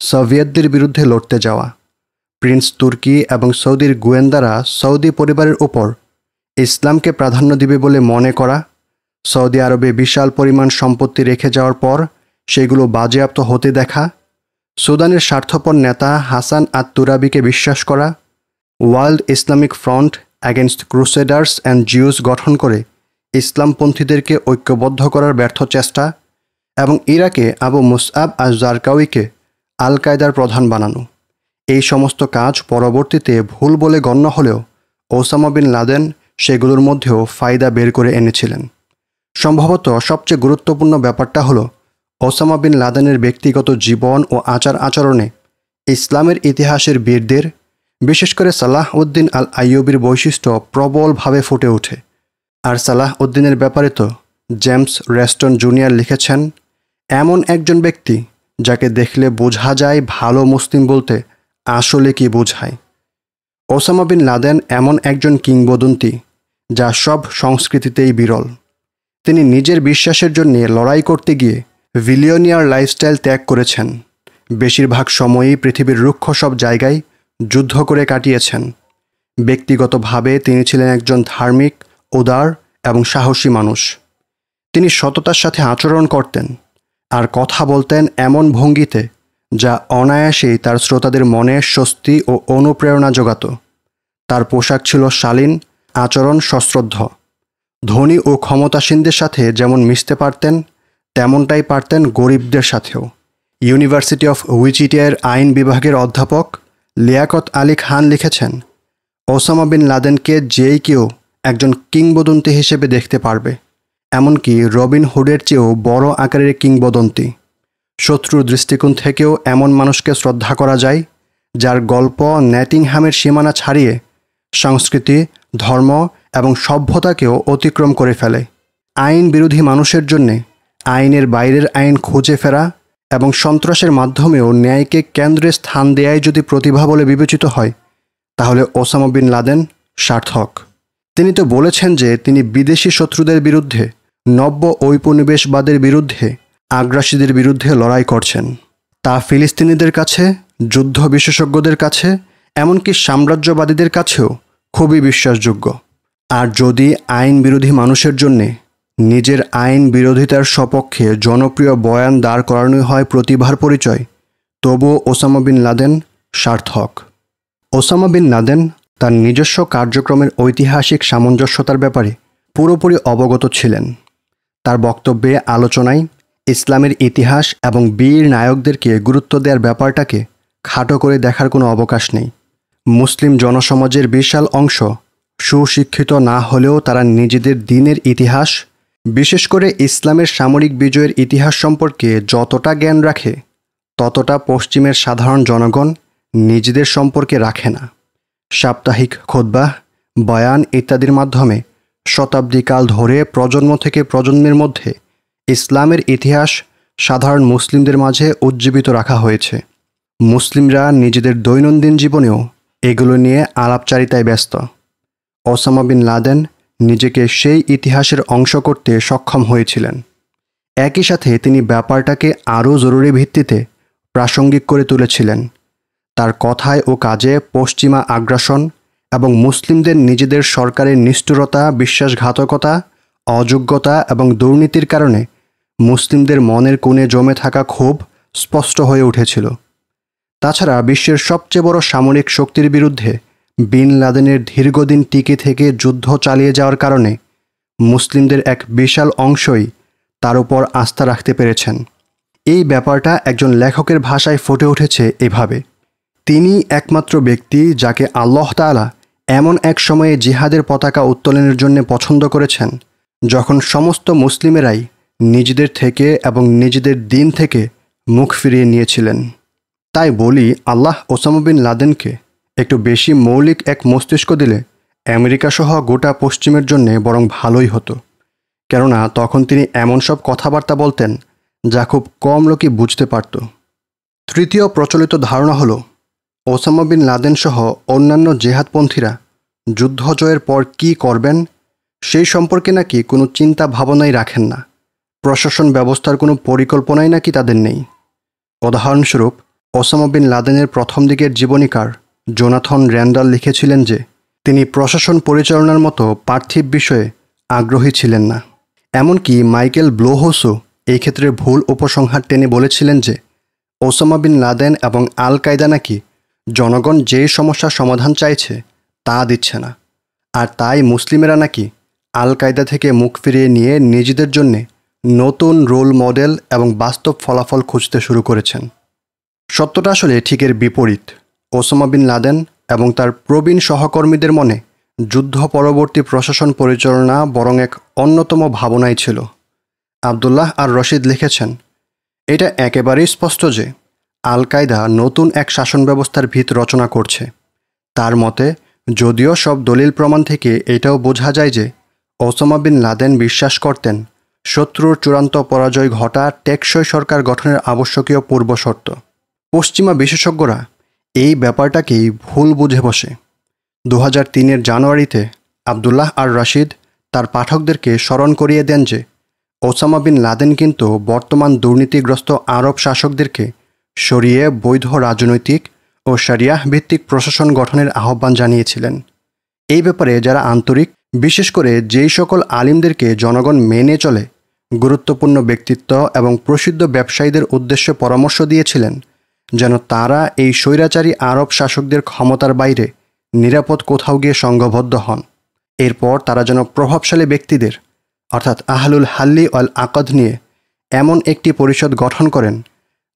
সোভিয়েতদের বিরুদ্ধে লড়তে যাওয়া, প্রিন্স তুর্কি এবং সৌদির গোয়েন্দারা সৌদি পরিবারের ওপর ইসলামকে প্রাধান্য দিবে বলে মনে করা, সৌদি আরবে বিশাল পরিমাণ সম্পত্তি রেখে যাওয়ার পর সেগুলো বাজেয়াপ্ত হতে দেখা, সুদানের স্বার্থপর নেতা হাসান আত তুরাবিকে বিশ্বাস করা, World Islamic Front against Crusaders and Jews গঠন করে ইসলামপন্থীদেরকে ঐক্যবদ্ধ করার ব্যর্থ চেষ্টা এবং ইরাকে আবু মুসআব আজ-জারকাউইকে আল কায়দার প্রধান বানানো। এই সমস্ত কাজ পরবর্তীতে ভুল বলে গণ্য হলেও ওসামা বিন লাদেন সেগুলোর মধ্যেও ফায়দা বের করে এনেছিলেন। সম্ভবত সবচেয়ে গুরুত্বপূর্ণ ব্যাপারটা হলো ওসামা বিন লাদেনের ব্যক্তিগত জীবন ও আচার আচরণে ইসলামের ইতিহাসের বীরদের, বিশেষ করে সালাহ উদ্দিন আল আইয়ুবির বৈশিষ্ট্য প্রবলভাবে ফুটে ওঠে। আর সালাহ উদ্দিনের ব্যাপারে তো জেমস রেস্টন জুনিয়র লিখেছেন, এমন একজন ব্যক্তি যাকে দেখলে বোঝা যায় ভালো মুসলিম বলতে আসলে কি বোঝায়। ওসামা বিন লাদেন এমন একজন কিংবদন্তি যা সব সংস্কৃতিতেই বিরল। তিনি নিজের বিশ্বাসের জন্য লড়াই করতে গিয়ে বিলিয়নিয়ার লাইফস্টাইল ত্যাগ করেছেন। বেশিরভাগ সময়ই পৃথিবীর রুক্ষ সব জায়গায় যুদ্ধ করে কাটিয়েছেন। ব্যক্তিগতভাবে তিনি ছিলেন একজন ধার্মিক, উদার এবং সাহসী মানুষ। তিনি সততার সাথে আচরণ করতেন আর কথা বলতেন এমন ভঙ্গিতে যা অনায়াসেই তার শ্রোতাদের মনে স্বস্তি ও অনুপ্রেরণা জোগাত। তার পোশাক ছিল শালীন, আচরণ সশ্রদ্ধ। ধনী ও ক্ষমতাসীনদের সাথে যেমন মিশতে পারতেন, তেমনটাই পারতেন গরিবদের সাথেও। ইউনিভার্সিটি অফ উইচিটিয়ার আইন বিভাগের অধ্যাপক লিয়াকত আলী খান লিখেছেন, ওসামা বিন লাদেনকে যেই কেউ একজন কিংবদন্তি হিসেবে দেখতে পারবে, এমনকি রবিন হুডের চেয়েও বড় আকারের কিংবদন্তি। শত্রুর দৃষ্টিকোণ থেকেও এমন মানুষকে শ্রদ্ধা করা যায়, যার গল্প নটিংহ্যামের সীমানা ছাড়িয়ে সংস্কৃতি, ধর্ম এবং সভ্যতাকেও অতিক্রম করে ফেলে। আইন বিরোধী মানুষের জন্যে আইনের বাইরের আইন খুঁজে ফেরা এবং সন্ত্রাসের মাধ্যমেও ন্যায়কে কেন্দ্রে স্থান দেয়াই যদি প্রতিভা বলে বিবেচিত হয়, তাহলে ওসামা বিন লাদেন সার্থক। তিনি তো বলেছেন যে তিনি বিদেশি শত্রুদের বিরুদ্ধে, নব্য ঔপনিবেশবাদের বিরুদ্ধে, আগ্রাসীদের বিরুদ্ধে লড়াই করছেন। তা ফিলিস্তিনিদের কাছে, যুদ্ধ বিশেষজ্ঞদের কাছে, এমনকি সাম্রাজ্যবাদীদের কাছেও খুবই বিশ্বাসযোগ্য। আর যদি আইন বিরোধী মানুষের জন্যে নিজের আইন বিরোধিতার সপক্ষে জনপ্রিয় বয়ান দাঁড় করানোই হয় প্রতিভার পরিচয়, তবুও ওসামা বিন লাদেন সার্থক। ওসামা বিন লাদেন তার নিজস্ব কার্যক্রমের ঐতিহাসিক সামঞ্জস্যতার ব্যাপারে পুরোপুরি অবগত ছিলেন। তার বক্তব্যে, আলোচনায় ইসলামের ইতিহাস এবং বীর নায়কদেরকে গুরুত্ব দেওয়ার ব্যাপারটাকে খাটো করে দেখার কোনো অবকাশ নেই। মুসলিম জনসমাজের বিশাল অংশ সুশিক্ষিত না হলেও তারা নিজেদের দিনের ইতিহাস, বিশেষ করে ইসলামের সামরিক বিজয়ের ইতিহাস সম্পর্কে যতটা জ্ঞান রাখে, ততটা পশ্চিমের সাধারণ জনগণ নিজেদের সম্পর্কে রাখে না। সাপ্তাহিক খুতবাহ, বয়ান ইত্যাদির মাধ্যমে শতাব্দীকাল ধরে প্রজন্ম থেকে প্রজন্মের মধ্যে ইসলামের ইতিহাস সাধারণ মুসলিমদের মাঝে উজ্জীবিত রাখা হয়েছে। মুসলিমরা নিজেদের দৈনন্দিন জীবনেও এগুলো নিয়ে আলাপচারিতায় ব্যস্ত। ওসামা বিন লাদেন নিজেকে সেই ইতিহাসের অংশ করতে সক্ষম হয়েছিলেন। একই সাথে তিনি ব্যাপারটাকে আরও জরুরি ভিত্তিতে প্রাসঙ্গিক করে তুলেছিলেন। তার কথায় ও কাজে পশ্চিমা আগ্রাসন এবং মুসলিমদের নিজেদের সরকারের নিষ্ঠুরতা, বিশ্বাসঘাতকতা, অযোগ্যতা এবং দুর্নীতির কারণে মুসলিমদের মনের কোণে জমে থাকা ক্ষোভ স্পষ্ট হয়ে উঠেছিল। তাছাড়া বিশ্বের সবচেয়ে বড় সামরিক শক্তির বিরুদ্ধে বিন লাদেনের দীর্ঘদিন টিকে থেকে যুদ্ধ চালিয়ে যাওয়ার কারণে মুসলিমদের এক বিশাল অংশই তার উপর আস্থা রাখতে পেরেছেন। এই ব্যাপারটা একজন লেখকের ভাষায় ফুটে উঠেছে এভাবে, তিনি একমাত্র ব্যক্তি যাকে আল্লাহ তাআলা এমন এক সময়ে জিহাদের পতাকা উত্তোলনের জন্য পছন্দ করেছেন, যখন সমস্ত মুসলিমেরাই নিজেদের থেকে এবং নিজেদের দিন থেকে মুখ ফিরিয়ে নিয়েছিলেন। তাই বলি, আল্লাহ ওসামা বিন লাদেনকে একটু বেশি মৌলিক এক মস্তিষ্ক দিলে আমেরিকা সহ গোটা পশ্চিমের জন্যে বরং ভালোই হতো। কেননা তখন তিনি এমন সব কথাবার্তা বলতেন যা খুব কম লোকই বুঝতে পারত। তৃতীয় প্রচলিত ধারণা হলো, ওসামা বিন লাদেন সহ অন্যান্য জেহাদপন্থীরা যুদ্ধ জয়ের পর কী করবেন সেই সম্পর্কে নাকি কোনো চিন্তা ভাবনাই রাখেন না। প্রশাসন ব্যবস্থার কোনো পরিকল্পনাই নাকি তাদের নেই। উদাহরণস্বরূপ, ওসামা বিন লাদেনের প্রথম দিকের জীবনীকার জোনাথন র্যান্ডাল লিখেছিলেন যে তিনি প্রশাসন পরিচালনার মতো পার্থিব বিষয়ে আগ্রহী ছিলেন না। এমনকি মাইকেল ব্লোহসও এই ক্ষেত্রে ভুল উপসংহার টেনে বলেছিলেন যে ওসামা বিন লাদেন এবং আল কায়দা নাকি জনগণ যেই সমস্যার সমাধান চাইছে তা দিচ্ছে না, আর তাই মুসলিমেরা নাকি আল কায়দা থেকে মুখ ফিরিয়ে নিয়ে নিজেদের জন্যে নতুন রোল মডেল এবং বাস্তব ফলাফল খুঁজতে শুরু করেছেন। সত্যটা আসলে ঠিক এর বিপরীত। ওসামা বিন লাদেন এবং তার প্রবীণ সহকর্মীদের মনে যুদ্ধ পরবর্তী প্রশাসন পরিচালনা বরং এক অন্যতম ভাবনাই ছিল। আবদুল্লাহ আর রশিদ লিখেছেন, এটা একেবারেই স্পষ্ট যে আল কায়দা নতুন এক শাসন ব্যবস্থার ভিত রচনা করছে। তার মতে, যদিও সব দলিল প্রমাণ থেকে এটাও বোঝা যায় যে ওসামা বিন লাদেন বিশ্বাস করতেন শত্রুর চূড়ান্ত পরাজয় ঘটা টেকসই সরকার গঠনের আবশ্যকীয় পূর্বশর্ত। পশ্চিমা বিশেষজ্ঞরা এই ব্যাপারটাকেই ভুল বুঝে বসে। 2003 জানুয়ারিতে আবদুল্লাহ আর রশিদ তার পাঠকদেরকে স্মরণ করিয়ে দেন যে ওসামা বিন লাদেন কিন্তু বর্তমান দুর্নীতিগ্রস্ত আরব শাসকদেরকে সরিয়ে বৈধ রাজনৈতিক ও শরিয়াহ ভিত্তিক প্রশাসন গঠনের আহ্বান জানিয়েছিলেন। এই ব্যাপারে যারা আন্তরিক, বিশেষ করে যেই সকল আলিমদেরকে জনগণ মেনে চলে, গুরুত্বপূর্ণ ব্যক্তিত্ব এবং প্রসিদ্ধ ব্যবসায়ীদের উদ্দেশ্যে পরামর্শ দিয়েছিলেন যেন তারা এই স্বৈরাচারী আরব শাসকদের ক্ষমতার বাইরে নিরাপদ কোথাও গিয়ে সংঘবদ্ধ হন। এরপর তারা যেন প্রভাবশালী ব্যক্তিদের অর্থাৎ আহলুল হাল্লি ওয়াল আকদ নিয়ে এমন একটি পরিষদ গঠন করেন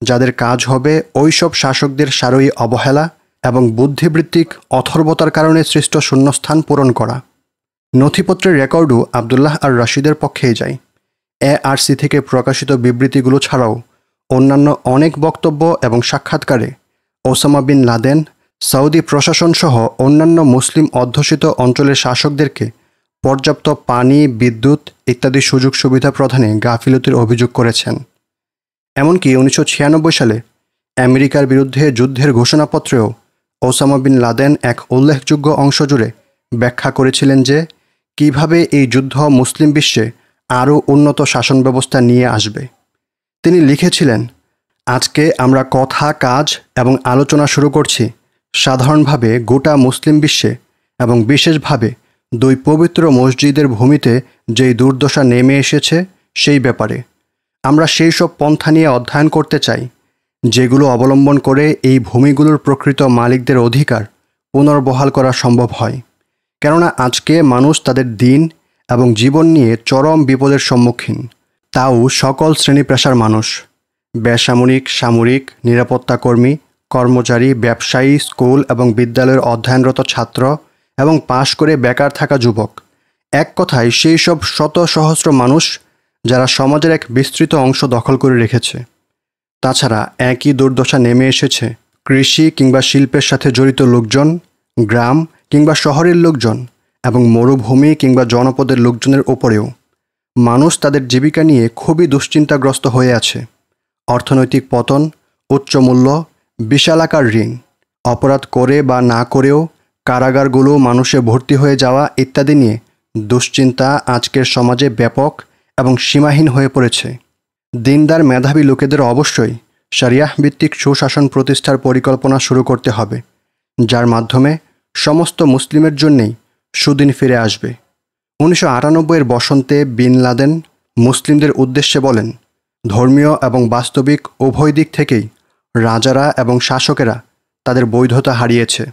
যাদের কাজ হবে ওইসব শাসকদের সারয়ী অবহেলা এবং বুদ্ধিবৃত্তিক অথর্বতার কারণে সৃষ্ট শূন্যস্থান পূরণ করা। নথিপত্রের রেকর্ডও আবদুল্লাহ আর রশিদের পক্ষেই যায়। এআরসি থেকে প্রকাশিত বিবৃতিগুলো ছাড়াও অন্যান্য অনেক বক্তব্য এবং সাক্ষাৎকারে ওসামা বিন লাদেন সৌদি প্রশাসন সহ অন্যান্য মুসলিম অধ্যুষিত অঞ্চলের শাসকদেরকে পর্যাপ্ত পানি, বিদ্যুৎ ইত্যাদি সুযোগ সুবিধা প্রদানে গাফিলতির অভিযোগ করেছেন। এমনকি 1996 সালে আমেরিকার বিরুদ্ধে যুদ্ধের ঘোষণাপত্রেও ওসামা বিন লাদেন এক উল্লেখযোগ্য অংশ জুড়ে ব্যাখ্যা করেছিলেন যে কিভাবে এই যুদ্ধ মুসলিম বিশ্বে আরও উন্নত শাসন ব্যবস্থা নিয়ে আসবে। তিনি লিখেছিলেন, আজকে আমরা কথা, কাজ এবং আলোচনা শুরু করছি সাধারণভাবে গোটা মুসলিম বিশ্বে এবং বিশেষভাবে দুই পবিত্র মসজিদের ভূমিতে যেই দুর্দশা নেমে এসেছে সেই ব্যাপারে। আমরা সেই সব পন্থা নিয়ে অধ্যয়ন করতে চাই যেগুলো অবলম্বন করে এই ভূমিগুলোর প্রকৃত মালিকদের অধিকার পুনর্বহাল করা সম্ভব হয়। কেননা আজকে মানুষ তাদের দিন এবং জীবন নিয়ে চরম বিপদের সম্মুখীন, তাও সকল শ্রেণী পেশার মানুষ, বেসামরিক, সামরিক, নিরাপত্তাকর্মী, কর্মচারী, ব্যবসায়ী, স্কুল এবং বিদ্যালয়ের অধ্যয়নরত ছাত্র এবং পাশ করে বেকার থাকা যুবক। এক কথায় সেই সব শত সহস্র মানুষ যারা সমাজের এক বিস্তৃত অংশ দখল করে রেখেছে। তাছাড়া একই দুর্দশা নেমে এসেছে কৃষি কিংবা শিল্পের সাথে জড়িত লোকজন, গ্রাম কিংবা শহরের লোকজন এবং মরুভূমি কিংবা জনপদের লোকজনের ওপরেও। মানুষ তাদের জীবিকা নিয়ে খুবই দুশ্চিন্তাগ্রস্ত হয়ে আছে। অর্থনৈতিক পতন, উচ্চ মূল্য, বিশালাকার ঋণ, অপরাধ করে বা না করেও কারাগারগুলো মানুষে ভর্তি হয়ে যাওয়া ইত্যাদি নিয়ে দুশ্চিন্তা আজকের সমাজে ব্যাপক এবং সীমাহীন হয়ে পড়েছে। দিনদার মেধাবী লোকেদের অবশ্যই শরিয়াহ ভিত্তিক সুশাসন প্রতিষ্ঠার পরিকল্পনা শুরু করতে হবে, যার মাধ্যমে সমস্ত মুসলিমের জন্যেই সুদিন ফিরে আসবে। 1998 বসন্তে বিন লাদেন মুসলিমদের উদ্দেশ্যে বলেন, ধর্মীয় এবং বাস্তবিক উভয় দিক থেকেই রাজারা এবং শাসকেরা তাদের বৈধতা হারিয়েছে।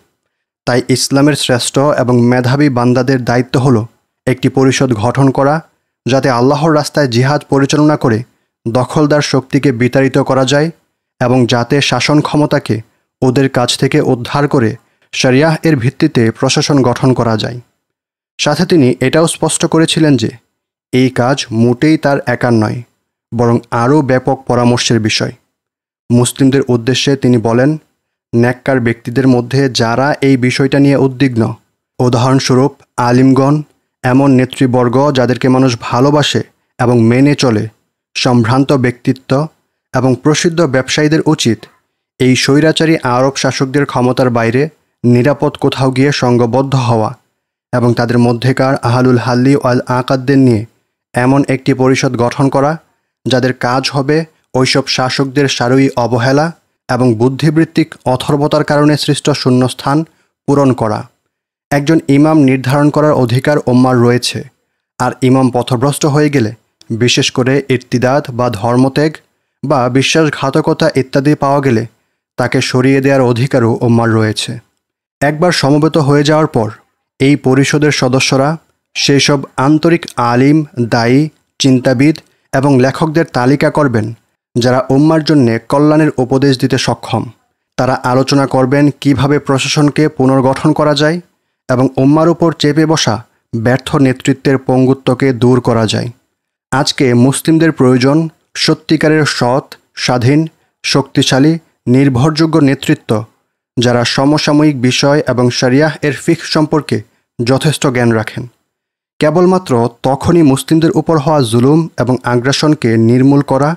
তাই ইসলামের শ্রেষ্ঠ এবং মেধাবী বান্দাদের দায়িত্ব হলো একটি পরিষদ গঠন করা, যাতে আল্লাহর রাস্তায় জিহাদ পরিচালনা করে দখলদার শক্তিকে বিতাড়িত করা যায় এবং যাতে শাসন ক্ষমতাকে ওদের কাছ থেকে উদ্ধার করে শরিয়াহ এর ভিত্তিতে প্রশাসন গঠন করা যায়। সাথে তিনি এটাও স্পষ্ট করেছিলেন যে এই কাজ মোটেই তার একার নয়, বরং আরও ব্যাপক পরামর্শের বিষয়। মুসলিমদের উদ্দেশ্যে তিনি বলেন, নেককার ব্যক্তিদের মধ্যে যারা এই বিষয়টা নিয়ে উদ্বিগ্ন, উদাহরণস্বরূপ আলিমগণ, এমন নেতৃবর্গ যাদেরকে মানুষ ভালোবাসে এবং মেনে চলে, সম্ভ্রান্ত ব্যক্তিত্ব এবং প্রসিদ্ধ ব্যবসায়ীদের উচিত এই স্বৈরাচারী আরব শাসকদের ক্ষমতার বাইরে নিরাপদ কোথাও গিয়ে সংঘবদ্ধ হওয়া এবং তাদের মধ্যেকার আহলুল হাল্লি ওয়াল আকাদদের নিয়ে এমন একটি পরিষদ গঠন করা যাদের কাজ হবে ওইসব শাসকদের সারয়ী অবহেলা এবং বুদ্ধিবৃত্তিক অথর্বতার কারণে সৃষ্ট শূন্যস্থান পূরণ করা। একজন ইমাম নির্ধারণ করার অধিকার উম্মার রয়েছে, আর ইমাম পথভ্রষ্ট হয়ে গেলে, বিশেষ করে ইরতিদাদ বা ধর্মত্যাগ বা বিশ্বাসঘাতকতা ইত্যাদি পাওয়া গেলে তাকে সরিয়ে দেওয়ার অধিকারও উম্মার রয়েছে। একবার সমবেত হয়ে যাওয়ার পর এই পরিষদের সদস্যরা সেই সব আন্তরিক আলিম, দায়ী, চিন্তাবিদ এবং লেখকদের তালিকা করবেন যারা উম্মার জন্যে কল্যাণের উপদেশ দিতে সক্ষম। তারা আলোচনা করবেন কিভাবে প্রশাসনকে পুনর্গঠন করা যায় এবং উম্মার উপর চেপে বসা ব্যর্থ নেতৃত্বের পঙ্গুত্বকে দূর করা যায়। আজকে মুসলিমদের প্রয়োজন সত্যিকারের সৎ, স্বাধীন, শক্তিশালী, নির্ভরযোগ্য নেতৃত্ব, যারা সমসাময়িক বিষয় এবং শরিয়াহ এর ফিকহ সম্পর্কে যথেষ্ট জ্ঞান রাখেন। কেবলমাত্র তখনই মুসলিমদের উপর হওয়া জুলুম এবং আগ্রাসনকে নির্মূল করা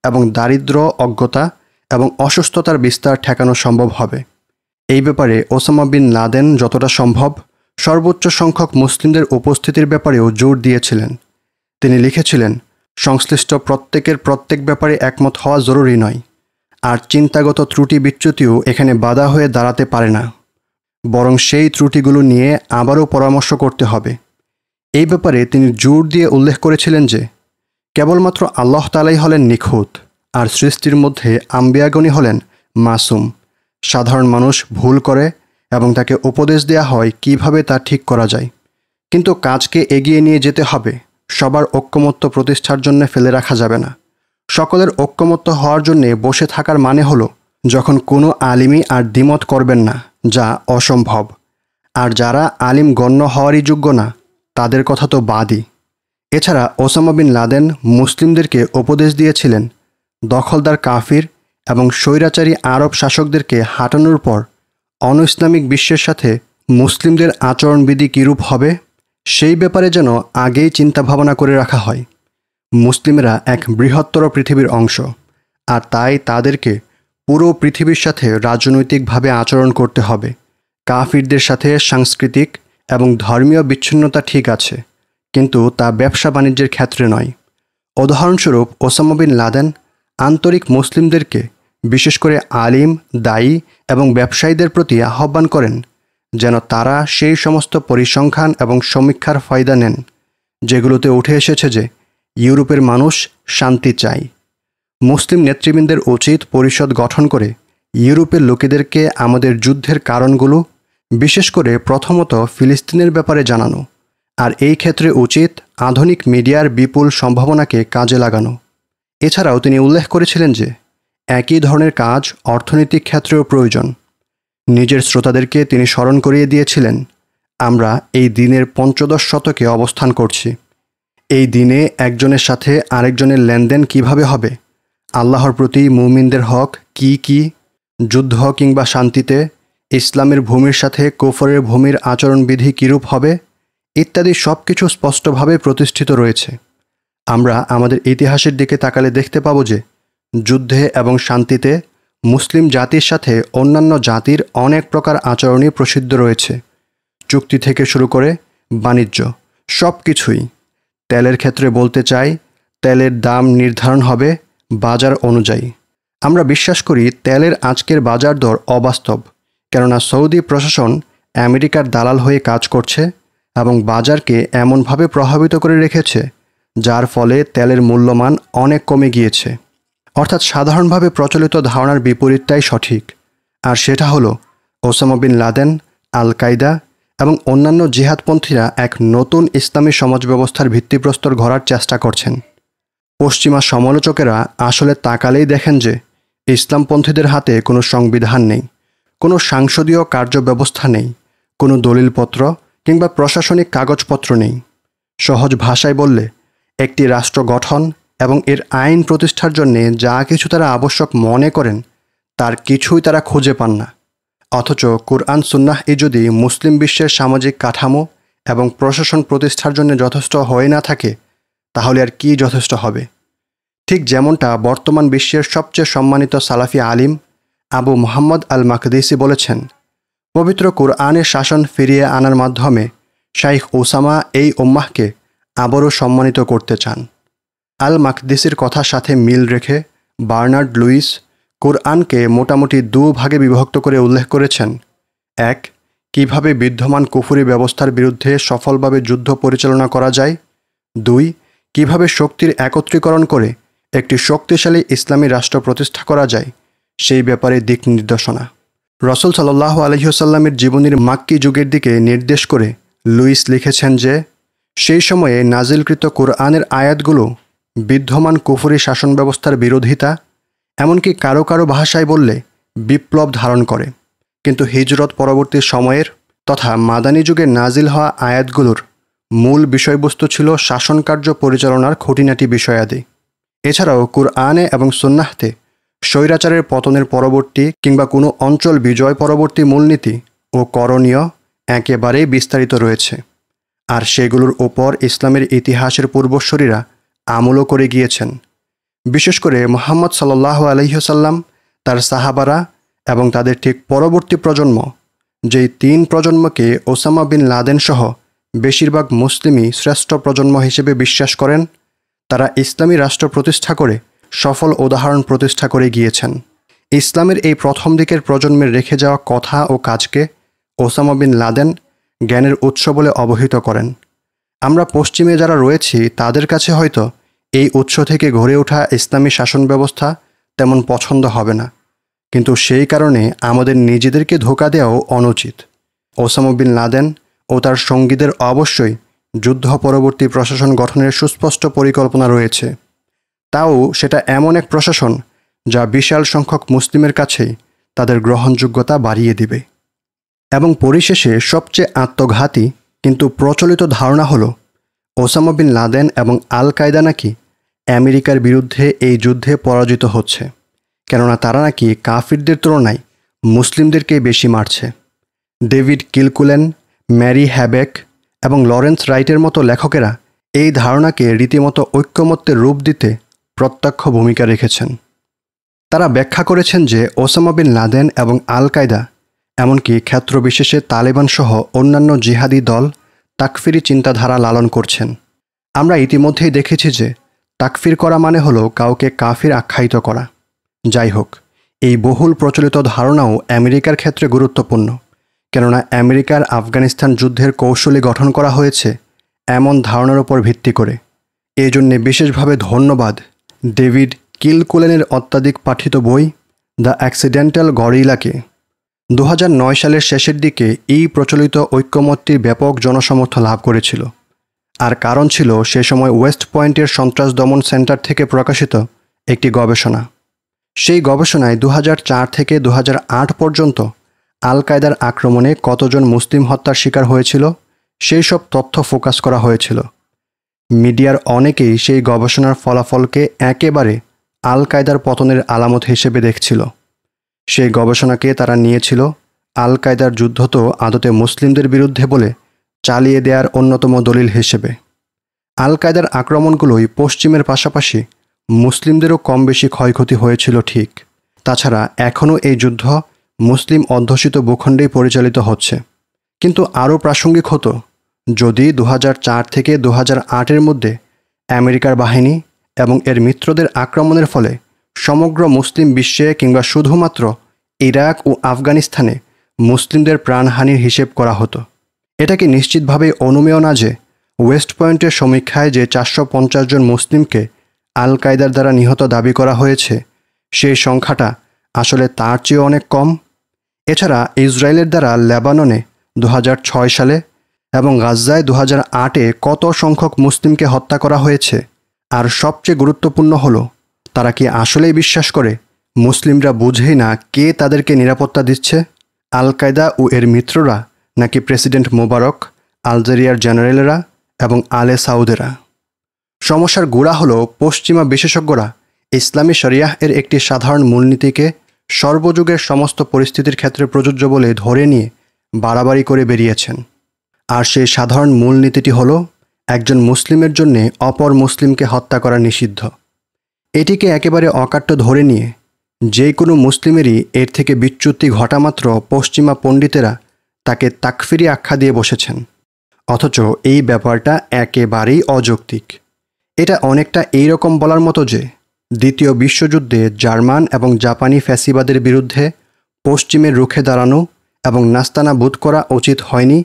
এবং দারিদ্র্য, অজ্ঞতা এবং অসুস্থতার বিস্তার ঠেকানো সম্ভব হবে। এই ব্যাপারে ওসামা বিন লাদেন যতটা সম্ভব সর্বোচ্চ সংখ্যক মুসলিমদের উপস্থিতির ব্যাপারেও জোর দিয়েছিলেন। তিনি লিখেছিলেন, সংশ্লিষ্ট প্রত্যেকের প্রত্যেক ব্যাপারে একমত হওয়া জরুরি নয়, আর চিন্তাগত ত্রুটি বিচ্যুতিও এখানে বাধা হয়ে দাঁড়াতে পারে না, বরং সেই ত্রুটিগুলো নিয়ে আবারও পরামর্শ করতে হবে। এই ব্যাপারে তিনি জোর দিয়ে উল্লেখ করেছিলেন যে কেবলমাত্র আল্লাহ তাআলাই হলেন নিখুঁত, আর সৃষ্টির মধ্যে আম্বিয়াগণই হলেন মাসুম। সাধারণ মানুষ ভুল করে এবং তাকে উপদেশ দেয়া হয় কিভাবে তা ঠিক করা যায়, কিন্তু কাজকে এগিয়ে নিয়ে যেতে হবে। সবার ঐক্যমত্য প্রতিষ্ঠার জন্য ফেলে রাখা যাবে না। সকলের ঐক্যমত্য হওয়ার জন্য বসে থাকার মানে হলো যখন কোনো আলিমই আর দ্বিমত করবেন না, যা অসম্ভব। আর যারা আলিম গণ্য হওয়ারই যোগ্য না, তাদের কথা তো বাদই। এছাড়া ওসামা বিন লাদেন মুসলিমদেরকে উপদেশ দিয়েছিলেন দখলদার কাফির এবং স্বৈরাচারী আরব শাসকদেরকে হাঁটানোর পর অন ইসলামিক বিশ্বের সাথে মুসলিমদের আচরণবিধি কীরূপ হবে, সেই ব্যাপারে যেন আগেই চিন্তা ভাবনা করে রাখা হয়। মুসলিমরা এক বৃহত্তর পৃথিবীর অংশ, আর তাই তাদেরকে পুরো পৃথিবীর সাথে রাজনৈতিকভাবে আচরণ করতে হবে। কাফিরদের সাথে সাংস্কৃতিক এবং ধর্মীয় বিচ্ছিন্নতা ঠিক আছে, কিন্তু তা ব্যবসা বাণিজ্যের ক্ষেত্রে নয়। উদাহরণস্বরূপ ওসামা বিন লাদেন আন্তরিক মুসলিমদেরকে, বিশেষ করে আলিম, দায়ী এবং ব্যবসায়ীদের প্রতি আহ্বান করেন যেন তারা সেই সমস্ত পরিসংখ্যান এবং সমীক্ষার ফায়দা নেন যেগুলোতে উঠে এসেছে যে ইউরোপের মানুষ শান্তি চায়। মুসলিম নেতৃবৃন্দের উচিত পরিষদ গঠন করে ইউরোপের লোকেদেরকে আমাদের যুদ্ধের কারণগুলো, বিশেষ করে প্রথমত ফিলিস্তিনের ব্যাপারে জানানো, আর এই ক্ষেত্রে উচিত আধুনিক মিডিয়ার বিপুল সম্ভাবনাকে কাজে লাগানো। এছাড়াও তিনি উল্লেখ করেছিলেন যে একই ধরনের কাজ অর্থনৈতিক ক্ষেত্রেও প্রয়োজন। নিজের শ্রোতাদেরকে তিনি স্মরণ করিয়ে দিয়েছিলেন, আমরা এই দিনের পঞ্চদশ শতকে অবস্থান করছি। এই দিনে একজনের সাথে আরেকজনের লেনদেন কিভাবে হবে, আল্লাহর প্রতি মুমিনদের হক কি কি, যুদ্ধ কিংবা শান্তিতে ইসলামের ভূমির সাথে কুফরের ভূমির আচরণবিধি কীরূপ হবে, ইত্যাদি সব কিছু স্পষ্টভাবে প্রতিষ্ঠিত রয়েছে। আমরা আমাদের ইতিহাসের দিকে তাকালে দেখতে পাব যে যুদ্ধে এবং শান্তিতে মুসলিম জাতির সাথে অন্যান্য জাতির অনেক প্রকার আচরণই প্রসিদ্ধ রয়েছে। চুক্তি থেকে শুরু করে বাণিজ্য, সব কিছুই। তেলের ক্ষেত্রে বলতে চাই, তেলের দাম নির্ধারণ হবে বাজার অনুযায়ী। আমরা বিশ্বাস করি তেলের আজকের বাজার দর অবাস্তব, কেননা সৌদি প্রশাসন আমেরিকার দালাল হয়ে কাজ করছে এবং বাজারকে এমনভাবে প্রভাবিত করে রেখেছে যার ফলে তেলের মূল্যমান অনেক কমে গিয়েছে। অর্থাৎ সাধারণভাবে প্রচলিত ধারণার বিপরীতটাই সঠিক, আর সেটা হলো ওসামা বিন লাদেন, আল কায়দা এবং অন্যান্য জিহাদপন্থীরা এক নতুন ইসলামী সমাজ ব্যবস্থার ভিত্তিপ্রস্তর গড়ার চেষ্টা করছেন। পশ্চিমা সমালোচকেরা আসলে তাকালেই দেখেন যে ইসলামপন্থীদের হাতে কোনো সংবিধান নেই, কোনো সাংসদীয় কার্যব্যবস্থা নেই, কোনো দলিলপত্র কিংবা প্রশাসনিক কাগজপত্র নেই। সহজ ভাষায় বললে, একটি রাষ্ট্র গঠন এবং এর আইন প্রতিষ্ঠার জন্যে যা কিছু তারা আবশ্যক মনে করেন তার কিছুই তারা খুঁজে পান না। অথচ কুরআন সুন্নাহ যদি মুসলিম বিশ্বের সামাজিক কাঠামো এবং প্রশাসন প্রতিষ্ঠার জন্য যথেষ্ট হয়ে না থাকে, তাহলে আর কি যথেষ্ট হবে? ঠিক যেমনটা বর্তমান বিশ্বের সবচেয়ে সম্মানিত সালাফি আলিম আবু মুহাম্মদ আল মাকদিসি বলেছেন, পবিত্র কুরআনের শাসন ফিরিয়ে আনার মাধ্যমে শাইখ ওসামা এই উম্মাহকে আবারও সম্মানিত করতে চান। আল মাকদিসির কথার সাথে মিল রেখে বার্নার্ড লুইস কুরআনকে মোটামুটি দুভাগে বিভক্ত করে উল্লেখ করেছেন। এক, কিভাবে বিদ্যমান কুফরি ব্যবস্থার বিরুদ্ধে সফলভাবে যুদ্ধ পরিচালনা করা যায়। দুই, কিভাবে শক্তির একত্রীকরণ করে একটি শক্তিশালী ইসলামী রাষ্ট্র প্রতিষ্ঠা করা যায়, সেই ব্যাপারে দিক নির্দেশনা। রাসূল সাল্লাল্লাহু আলাইহি ওয়াসাল্লামের জীবনীর মাক্কি যুগের দিকে নির্দেশ করে লুইস লিখেছেন যে সেই সময়ে নাজিলকৃত কুরআনের আয়াতগুলো বিদ্যমান কুফরি শাসন ব্যবস্থার বিরোধিতা, এমনকি কারো কারো ভাষায় বললে বিপ্লব ধারণ করে। কিন্তু হিজরত পরবর্তী সময়ের তথা মাদানী যুগে নাজিল হওয়া আয়াতগুলোর মূল বিষয়বস্তু ছিল শাসনকার্য পরিচালনার খুঁটিনাটি বিষয়াদি। এছাড়াও কুরআনে এবং সুন্নাহতে স্বৈরাচারের পতনের পরবর্তী কিংবা কোনো অঞ্চল বিজয় পরবর্তী মূলনীতি ও করণীয় একেবারেই বিস্তারিত রয়েছে, আর সেগুলোর ওপর ইসলামের ইতিহাসের পূর্বসূরীরা আমলও করে গিয়েছেন। বিশেষ করে মুহাম্মদ সাল্লাল্লাহু আলাইহি ওয়াসাল্লাম, তার সাহাবারা এবং তাদের ঠিক পরবর্তী প্রজন্ম, যেই 3 প্রজন্মকে ওসামা বিন লাদেন সহ বেশিরভাগ মুসলিমই শ্রেষ্ঠ প্রজন্ম হিসেবে বিশ্বাস করেন, তারা ইসলামী রাষ্ট্র প্রতিষ্ঠা করে সফল উদাহরণ প্রতিষ্ঠা করে গিয়েছেন। ইসলামের এই প্রথম দিকের প্রজন্মের রেখে যাওয়া কথা ও কাজকে ওসামা বিন লাদেন জ্ঞানের উৎস বলে অবহিত করেন। আমরা পশ্চিমে যারা রয়েছি তাদের কাছে হয়তো এই উৎস থেকে গড়ে ওঠা ইসলামী শাসন ব্যবস্থা তেমন পছন্দ হবে না, কিন্তু সেই কারণে আমাদের নিজেদেরকে ধোঁকা দেওয়াও অনুচিত। ওসামা বিন লাদেন ও তার সঙ্গীদের অবশ্যই যুদ্ধ পরবর্তী প্রশাসন গঠনের সুস্পষ্ট পরিকল্পনা রয়েছে, তাও সেটা এমন এক প্রশাসন যা বিশাল সংখ্যক মুসলিমের কাছেই তাদের গ্রহণযোগ্যতা বাড়িয়ে দিবে। এবং পরিশেষে সবচেয়ে আত্মঘাতী কিন্তু প্রচলিত ধারণা হলো ওসামা বিন লাদেন এবং আল কায়দা নাকি আমেরিকার বিরুদ্ধে এই যুদ্ধে পরাজিত হচ্ছে, কেননা তারা নাকি কাফিরদের তুলনায় মুসলিমদেরকে বেশি মারছে। ডেভিড কিলকুলেন, ম্যারি হ্যাবেক এবং লরেন্স রাইটের মতো লেখকেরা এই ধারণাকে রীতিমতো ঐক্যমত্যের রূপ দিতে প্রত্যক্ষ ভূমিকা রেখেছেন। তারা ব্যাখ্যা করেছেন যে ওসামা বিন লাদেন এবং আল কায়দা, এমনকি ক্ষেত্রবিশেষে তালেবান সহ অন্যান্য জিহাদি দল তাকফিরি চিন্তাধারা লালন করছেন। আমরা ইতিমধ্যেই দেখেছি যে তাকফির করা মানে হলো কাউকে কাফির আখ্যায়িত করা। যাই হোক, এই বহুল প্রচলিত ধারণাও আমেরিকার ক্ষেত্রে গুরুত্বপূর্ণ, কেননা আমেরিকার আফগানিস্তান যুদ্ধের কৌশলী গঠন করা হয়েছে এমন ধারণার উপর ভিত্তি করে। এই জন্যে বিশেষভাবে ধন্যবাদ ডেভিড কিলকুলেনের অত্যাধিক পাঠিত বই দ্য অ্যাক্সিডেন্টাল গরিলাকে। 2009 সালের শেষের দিকে এই প্রচলিত ঐক্যমত্যের ব্যাপক জনসমর্থন লাভ করেছিল, আর কারণ ছিল সে সময় ওয়েস্ট পয়েন্টের সন্ত্রাস দমন সেন্টার থেকে প্রকাশিত একটি গবেষণা। সেই গবেষণায় 2004 থেকে 2008 পর্যন্ত আল কায়দার আক্রমণে কতজন মুসলিম হত্যার শিকার হয়েছিল সেই সব তথ্য ফোকাস করা হয়েছিল। মিডিয়ার অনেকেই সেই গবেষণার ফলাফলকে একেবারে আল কায়দার পতনের আলামত হিসেবে দেখছিল। সেই গবেষণাকে তারা নিয়েছিল আল কায়দার যুদ্ধ তো আদতে মুসলিমদের বিরুদ্ধে বলে চালিয়ে দেওয়ার অন্যতম দলিল হিসেবে। আল কায়দার আক্রমণগুলোই পশ্চিমের পাশাপাশি মুসলিমদেরও কম বেশি ক্ষয়ক্ষতি হয়েছিল ঠিক। তাছাড়া এখনও এই যুদ্ধ মুসলিম অধ্যুষিত ভূখণ্ডেই পরিচালিত হচ্ছে। কিন্তু আরও প্রাসঙ্গিক হতো যদি 2004 থেকে 2008 মধ্যে আমেরিকার বাহিনী এবং এর মিত্রদের আক্রমণের ফলে সমগ্র মুসলিম বিশ্বে কিংবা শুধুমাত্র ইরাক ও আফগানিস্তানে মুসলিমদের প্রাণহানির হিসেব করা হতো। এটা কি নিশ্চিতভাবেই অনুমেয় না যে ওয়েস্ট পয়েন্টের সমীক্ষায় যে 450 জন মুসলিমকে আল কায়দার দ্বারা নিহত দাবি করা হয়েছে সেই সংখ্যাটা আসলে তার চেয়ে অনেক কম। এছাড়া ইসরায়েলের দ্বারা লেবাননে 2006 সালে এবং গাজায় 2008-এ কত সংখ্যক মুসলিমকে হত্যা করা হয়েছে, আর সবচেয়ে গুরুত্বপূর্ণ হলো তারা কি আসলেই বিশ্বাস করে মুসলিমরা বুঝেই না কে তাদেরকে নিরাপত্তা দিচ্ছে, আল কায়দা ও এর মিত্ররা নাকি প্রেসিডেন্ট মোবারক, আলজেরিয়ার জেনারেলরা এবং আলে সাউদেরা? সমস্যার গোড়া হলো পশ্চিমা বিশেষজ্ঞরা ইসলামী শরিয়াহ এর একটি সাধারণ মূলনীতিকে সর্বযুগের সমস্ত পরিস্থিতির ক্ষেত্রে প্রযোজ্য বলে ধরে নিয়ে বাড়াবাড়ি করে বেরিয়েছেন। আর সেই সাধারণ মূলনীতিটি হলো একজন মুসলিমের জন্যে অপর মুসলিমকে হত্যা করা নিষিদ্ধ। এটিকে একেবারে অকাট্য ধরে নিয়ে যে কোনো মুসলিমেরই এর থেকে বিচ্যুতি ঘটামাত্র পশ্চিমা পণ্ডিতেরা তাকে তাকফিরি আখ্যা দিয়ে বসেছেন। অথচ এই ব্যাপারটা একেবারেই অযৌক্তিক। এটা অনেকটা এইরকম বলার মতো যে দ্বিতীয় বিশ্বযুদ্ধে জার্মান এবং জাপানি ফ্যাসিবাদের বিরুদ্ধে পশ্চিমের রুখে দাঁড়ানো এবং নাস্তানাবুদ করা উচিত হয়নি,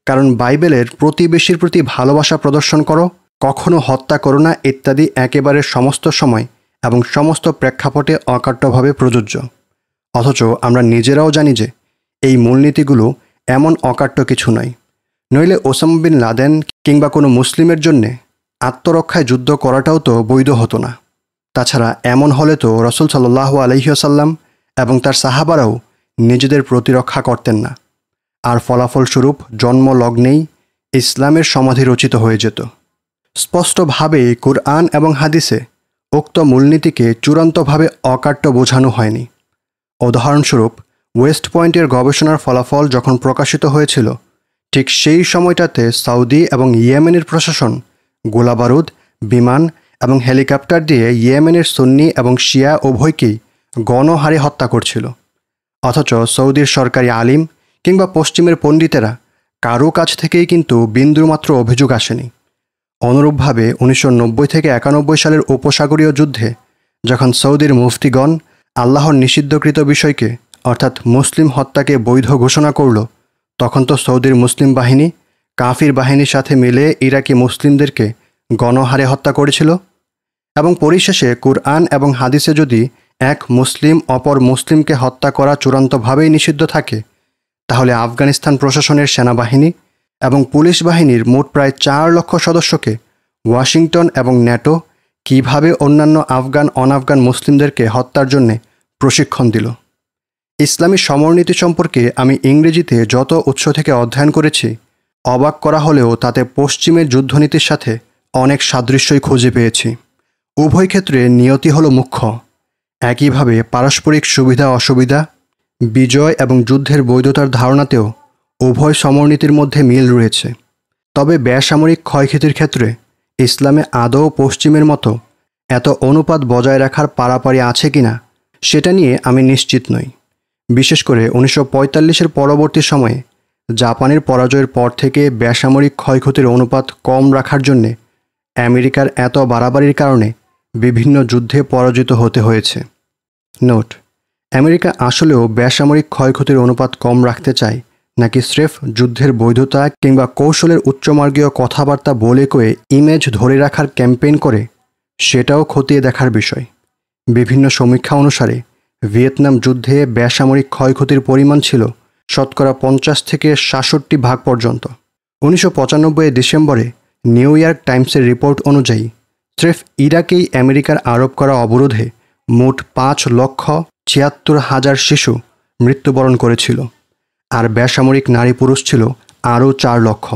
কারণ বাইবেলের প্রতিবেশীর প্রতি ভালোবাসা প্রদর্শন করো, কখনো হত্যা করো না ইত্যাদি একেবারে সমস্ত সময় এবং সমস্ত প্রেক্ষাপটে অকাট্যভাবে প্রযোজ্য। অথচ আমরা নিজেরাও জানি যে এই মূলনীতিগুলো এমন অকাট্য কিছু নয়, নইলে ওসামা বিন লাদেন কিংবা কোনো মুসলিমের জন্যে আত্মরক্ষায় যুদ্ধ করাটাও তো বৈধ হতো না। তাছাড়া এমন হলে তো রাসূল সাল্লাল্লাহু আলাইহি ওয়াসাল্লাম এবং তার সাহাবারাও নিজেদের প্রতিরক্ষা করতেন না। আর ফলাফলস্বরূপ জন্মলগ্নেই ইসলামের সমাধি রচিত হয়ে যেত। স্পষ্টভাবেই কুরআন এবং হাদিসে উক্ত মূলনীতিকে চূড়ান্তভাবে অকাট্য বোঝানো হয়নি। উদাহরণস্বরূপ, ওয়েস্ট পয়েন্টের গবেষণার ফলাফল যখন প্রকাশিত হয়েছিল, ঠিক সেই সময়টাতে সৌদি এবং ইয়েমেনের প্রশাসন গোলাবারুদ, বিমান এবং হেলিকপ্টার দিয়ে ইয়েমেনের সুন্নি এবং শিয়া উভয়কেই গণহারে হত্যা করছিল। অথচ সৌদির সরকারি আলিম কিংবা পশ্চিমের পণ্ডিতেরা কারো কাছ থেকেই কিন্তু বিন্দুমাত্র অভিযোগ আসেনি। অনুরূপভাবে 1990 থেকে 91 সালের উপসাগরীয় যুদ্ধে যখন সৌদির মুফতিগণ আল্লাহর নিষিদ্ধকৃত বিষয়কে অর্থাৎ মুসলিম হত্যাকে বৈধ ঘোষণা করল, তখন তো সৌদির মুসলিম বাহিনী কাফির বাহিনীর সাথে মিলে ইরাকি মুসলিমদেরকে গণহারে হত্যা করেছিল। এবং পরিশেষে কুরআন এবং হাদিসে যদি এক মুসলিম অপর মুসলিমকে হত্যা করা চূড়ান্তভাবেই নিষিদ্ধ থাকে, তাহলে আফগানিস্তান প্রশাসনের সেনাবাহিনী এবং পুলিশ বাহিনীর মোট প্রায় 4 লক্ষ সদস্যকে ওয়াশিংটন এবং ন্যাটো কিভাবে অন্যান্য আফগান অনাফগান মুসলিমদেরকে হত্যার জন্যে প্রশিক্ষণ দিল। ইসলামী সমরনীতি সম্পর্কে আমি ইংরেজিতে যত উৎস থেকে অধ্যয়ন করেছি, অবাক করা হলেও তাতে পশ্চিমের যুদ্ধনীতির সাথে অনেক সাদৃশ্যই খুঁজে পেয়েছি। উভয় ক্ষেত্রে নিয়তি হলো মুখ্য। একইভাবে পারস্পরিক সুবিধা অসুবিধা, বিজয় এবং যুদ্ধের বৈধতার ধারণাতেও উভয় সমরনীতির মধ্যে মিল রয়েছে। তবে বেসামরিক ক্ষয়ক্ষতির ক্ষেত্রে ইসলামে আদৌ পশ্চিমের মতো এত অনুপাত বজায় রাখার পারাপারি আছে কিনা সেটা নিয়ে আমি নিশ্চিত নই। বিশেষ করে 1945-এর পরবর্তী সময়ে জাপানের পরাজয়ের পর থেকে বেসামরিক ক্ষয়ক্ষতির অনুপাত কম রাখার জন্যে আমেরিকার এত বাড়াবাড়ির কারণে বিভিন্ন যুদ্ধে পরাজিত হতে হয়েছে। নোট: আমেরিকা আসলেও বেসামরিক ক্ষয়ক্ষতির অনুপাত কম রাখতে চায় নাকি স্রেফ যুদ্ধের বৈধতা কিংবা কৌশলের উচ্চমার্গীয় কথাবার্তা বলে কয়ে ইমেজ ধরে রাখার ক্যাম্পেইন করে, সেটাও খতিয়ে দেখার বিষয়। বিভিন্ন সমীক্ষা অনুসারে ভিয়েতনাম যুদ্ধে বেসামরিক ক্ষয়ক্ষতির পরিমাণ ছিল শতকরা 50 থেকে 66% পর্যন্ত। 1995 ডিসেম্বরে নিউ ইয়র্ক টাইমসের রিপোর্ট অনুযায়ী স্রেফ ইরাকেই আমেরিকার আরোপ করা অবরোধে মোট 5,76,000 শিশু মৃত্যুবরণ করেছিল, আর বেসামরিক নারী পুরুষ ছিল আরও 4 লক্ষ।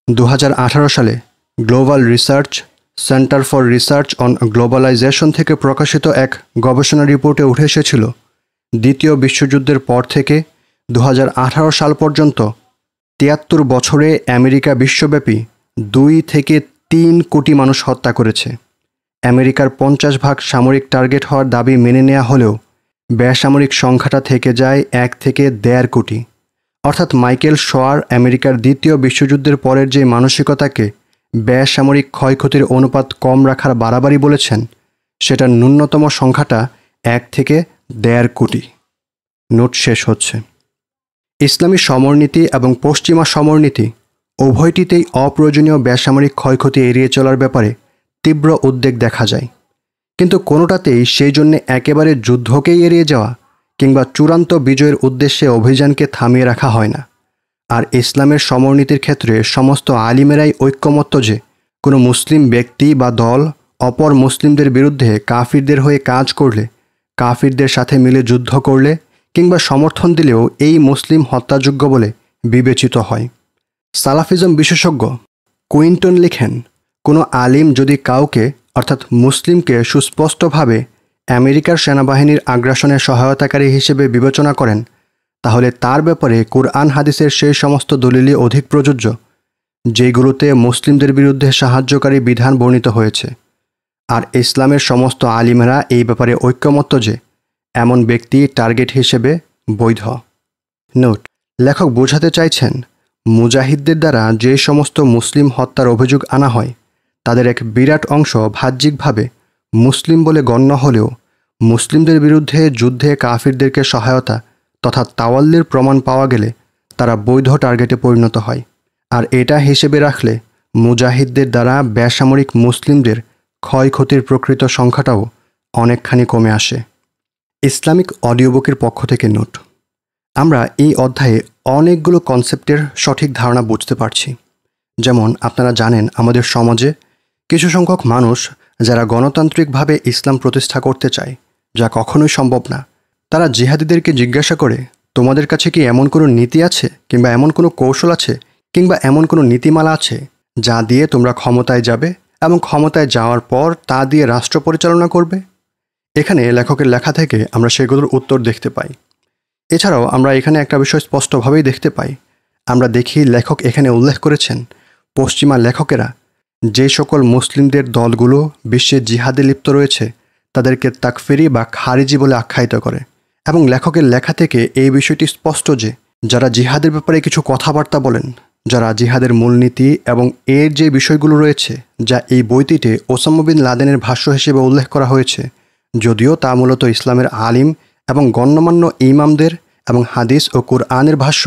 2018 সালে global research centre for research on globalization থেকে প্রকাশিত এক গবেষণা রিপোর্টে উঠে এসেছিল, দ্বিতীয় বিশ্বযুদ্ধের পর থেকে 2018 সাল পর্যন্ত 73 বছরে আমেরিকা বিশ্বব্যাপী 2 থেকে 3 কোটি মানুষ হত্যা করেছে। আমেরিকার 50% সামরিক টার্গেট হওয়ার দাবি মেনে নেওয়া হলেও বেসামরিক সংখ্যাটা থেকে যায় 1 থেকে 1.5 কোটি। অর্থাৎ মাইকেল শোয়ার আমেরিকার দ্বিতীয় বিশ্বযুদ্ধের পরের যে মানসিকতাকে বেসামরিক ক্ষয়ক্ষতির অনুপাত কম রাখার বাড়াবাড়ি বলেছেন, সেটার ন্যূনতম সংখ্যাটা 1 থেকে 1.5 কোটি। নোট শেষ হচ্ছে। ইসলামী সমরনীতি এবং পশ্চিমা সমরনীতি উভয়টিতেই অপ্রয়োজনীয় বেসামরিক ক্ষয়ক্ষতি এড়িয়ে চলার ব্যাপারে তীব্র উদ্বেগ দেখা যায়, কিন্তু কোনোটাতেই সেই জন্য একেবারে যুদ্ধকেই এড়িয়ে যাওয়া কিংবা চূড়ান্ত বিজয়ের উদ্দেশ্যে অভিযানকে থামিয়ে রাখা হয় না। আর ইসলামের সমরনীতির ক্ষেত্রে সমস্ত আলিমেরাই ঐক্যমত্য যে কোনো মুসলিম ব্যক্তি বা দল অপর মুসলিমদের বিরুদ্ধে কাফিরদের হয়ে কাজ করলে, কাফিরদের সাথে মিলে যুদ্ধ করলে কিংবা সমর্থন দিলেও এই মুসলিম হত্যাযোগ্য বলে বিবেচিত হয়। সালাফিজম বিশেষজ্ঞ কুইন্টন লিখেন, কোনো আলিম যদি কাউকে অর্থাৎ মুসলিমকে সুস্পষ্টভাবে আমেরিকার সেনাবাহিনীর আগ্রাসনে সহায়তাকারী হিসেবে বিবেচনা করেন, তাহলে তার ব্যাপারে কুরআন হাদিসের সেই সমস্ত দলিলই অধিক প্রযোজ্য যেগুলোতে মুসলিমদের বিরুদ্ধে সাহায্যকারী বিধান বর্ণিত হয়েছে। আর ইসলামের সমস্ত আলিমেরা এই ব্যাপারে ঐক্যমত্য যে এমন ব্যক্তি টার্গেট হিসেবে বৈধ। নোট: লেখক বোঝাতে চাইছেন, মুজাহিদদের দ্বারা যে সমস্ত মুসলিম হত্যার অভিযোগ আনা হয় তাদের এক বিরাট অংশ বাহ্যিকভাবে মুসলিম বলে গণ্য হলেও মুসলিমদের বিরুদ্ধে যুদ্ধে কাফিরদেরকে সহায়তা তথা তাওয়াল্লির প্রমাণ পাওয়া গেলে তারা বৈধ টার্গেটে পরিণত হয়। আর এটা হিসেবে রাখলে মুজাহিদদের দ্বারা বেসামরিক মুসলিমদের ক্ষয়ক্ষতির প্রকৃত সংখ্যাটাও অনেকখানি কমে আসে। ইসলামিক অডিও বুকের পক্ষ থেকে নোট: আমরা এই অধ্যায়ে অনেকগুলো কনসেপ্টের সঠিক ধারণা বুঝতে পারছি। যেমন আপনারা জানেন, আমাদের সমাজে কিছু সংখ্যক মানুষ যারা গণতান্ত্রিকভাবে ইসলাম প্রতিষ্ঠা করতে চায়, যা কখনোই সম্ভব না, তারা জিহাদিদেরকে জিজ্ঞাসা করে তোমাদের কাছে কি এমন কোনো নীতি আছে, কিংবা এমন কোনো কৌশল আছে, কিংবা এমন কোনো নীতিমালা আছে যা দিয়ে তোমরা ক্ষমতায় যাবে এবং ক্ষমতায় যাওয়ার পর তা দিয়ে রাষ্ট্র পরিচালনা করবে? এখানে লেখকের লেখা থেকে আমরা সেগুলোর উত্তর দেখতে পাই। এছাড়াও আমরা এখানে একটা বিষয় স্পষ্টভাবেই দেখতে পাই। আমরা দেখি লেখক এখানে উল্লেখ করেছেন পশ্চিমা লেখকেরা যে সকল মুসলিমদের দলগুলো বিশ্বে জিহাদে লিপ্ত রয়েছে তাদেরকে তাকফিরি বা খারিজি বলে আখ্যায়িত করে। এবং লেখকের লেখা থেকে এই বিষয়টি স্পষ্ট যে যারা জিহাদের ব্যাপারে কিছু কথাবার্তা বলেন, যারা জিহাদের মূলনীতি এবং এর যে বিষয়গুলো রয়েছে যা এই বইটিতে ওসামা বিন লাদেনের ভাষ্য হিসেবে উল্লেখ করা হয়েছে, যদিও তা মূলত ইসলামের আলিম এবং গণ্যমান্য ইমামদের এবং হাদিস ও কুরআনের ভাষ্য,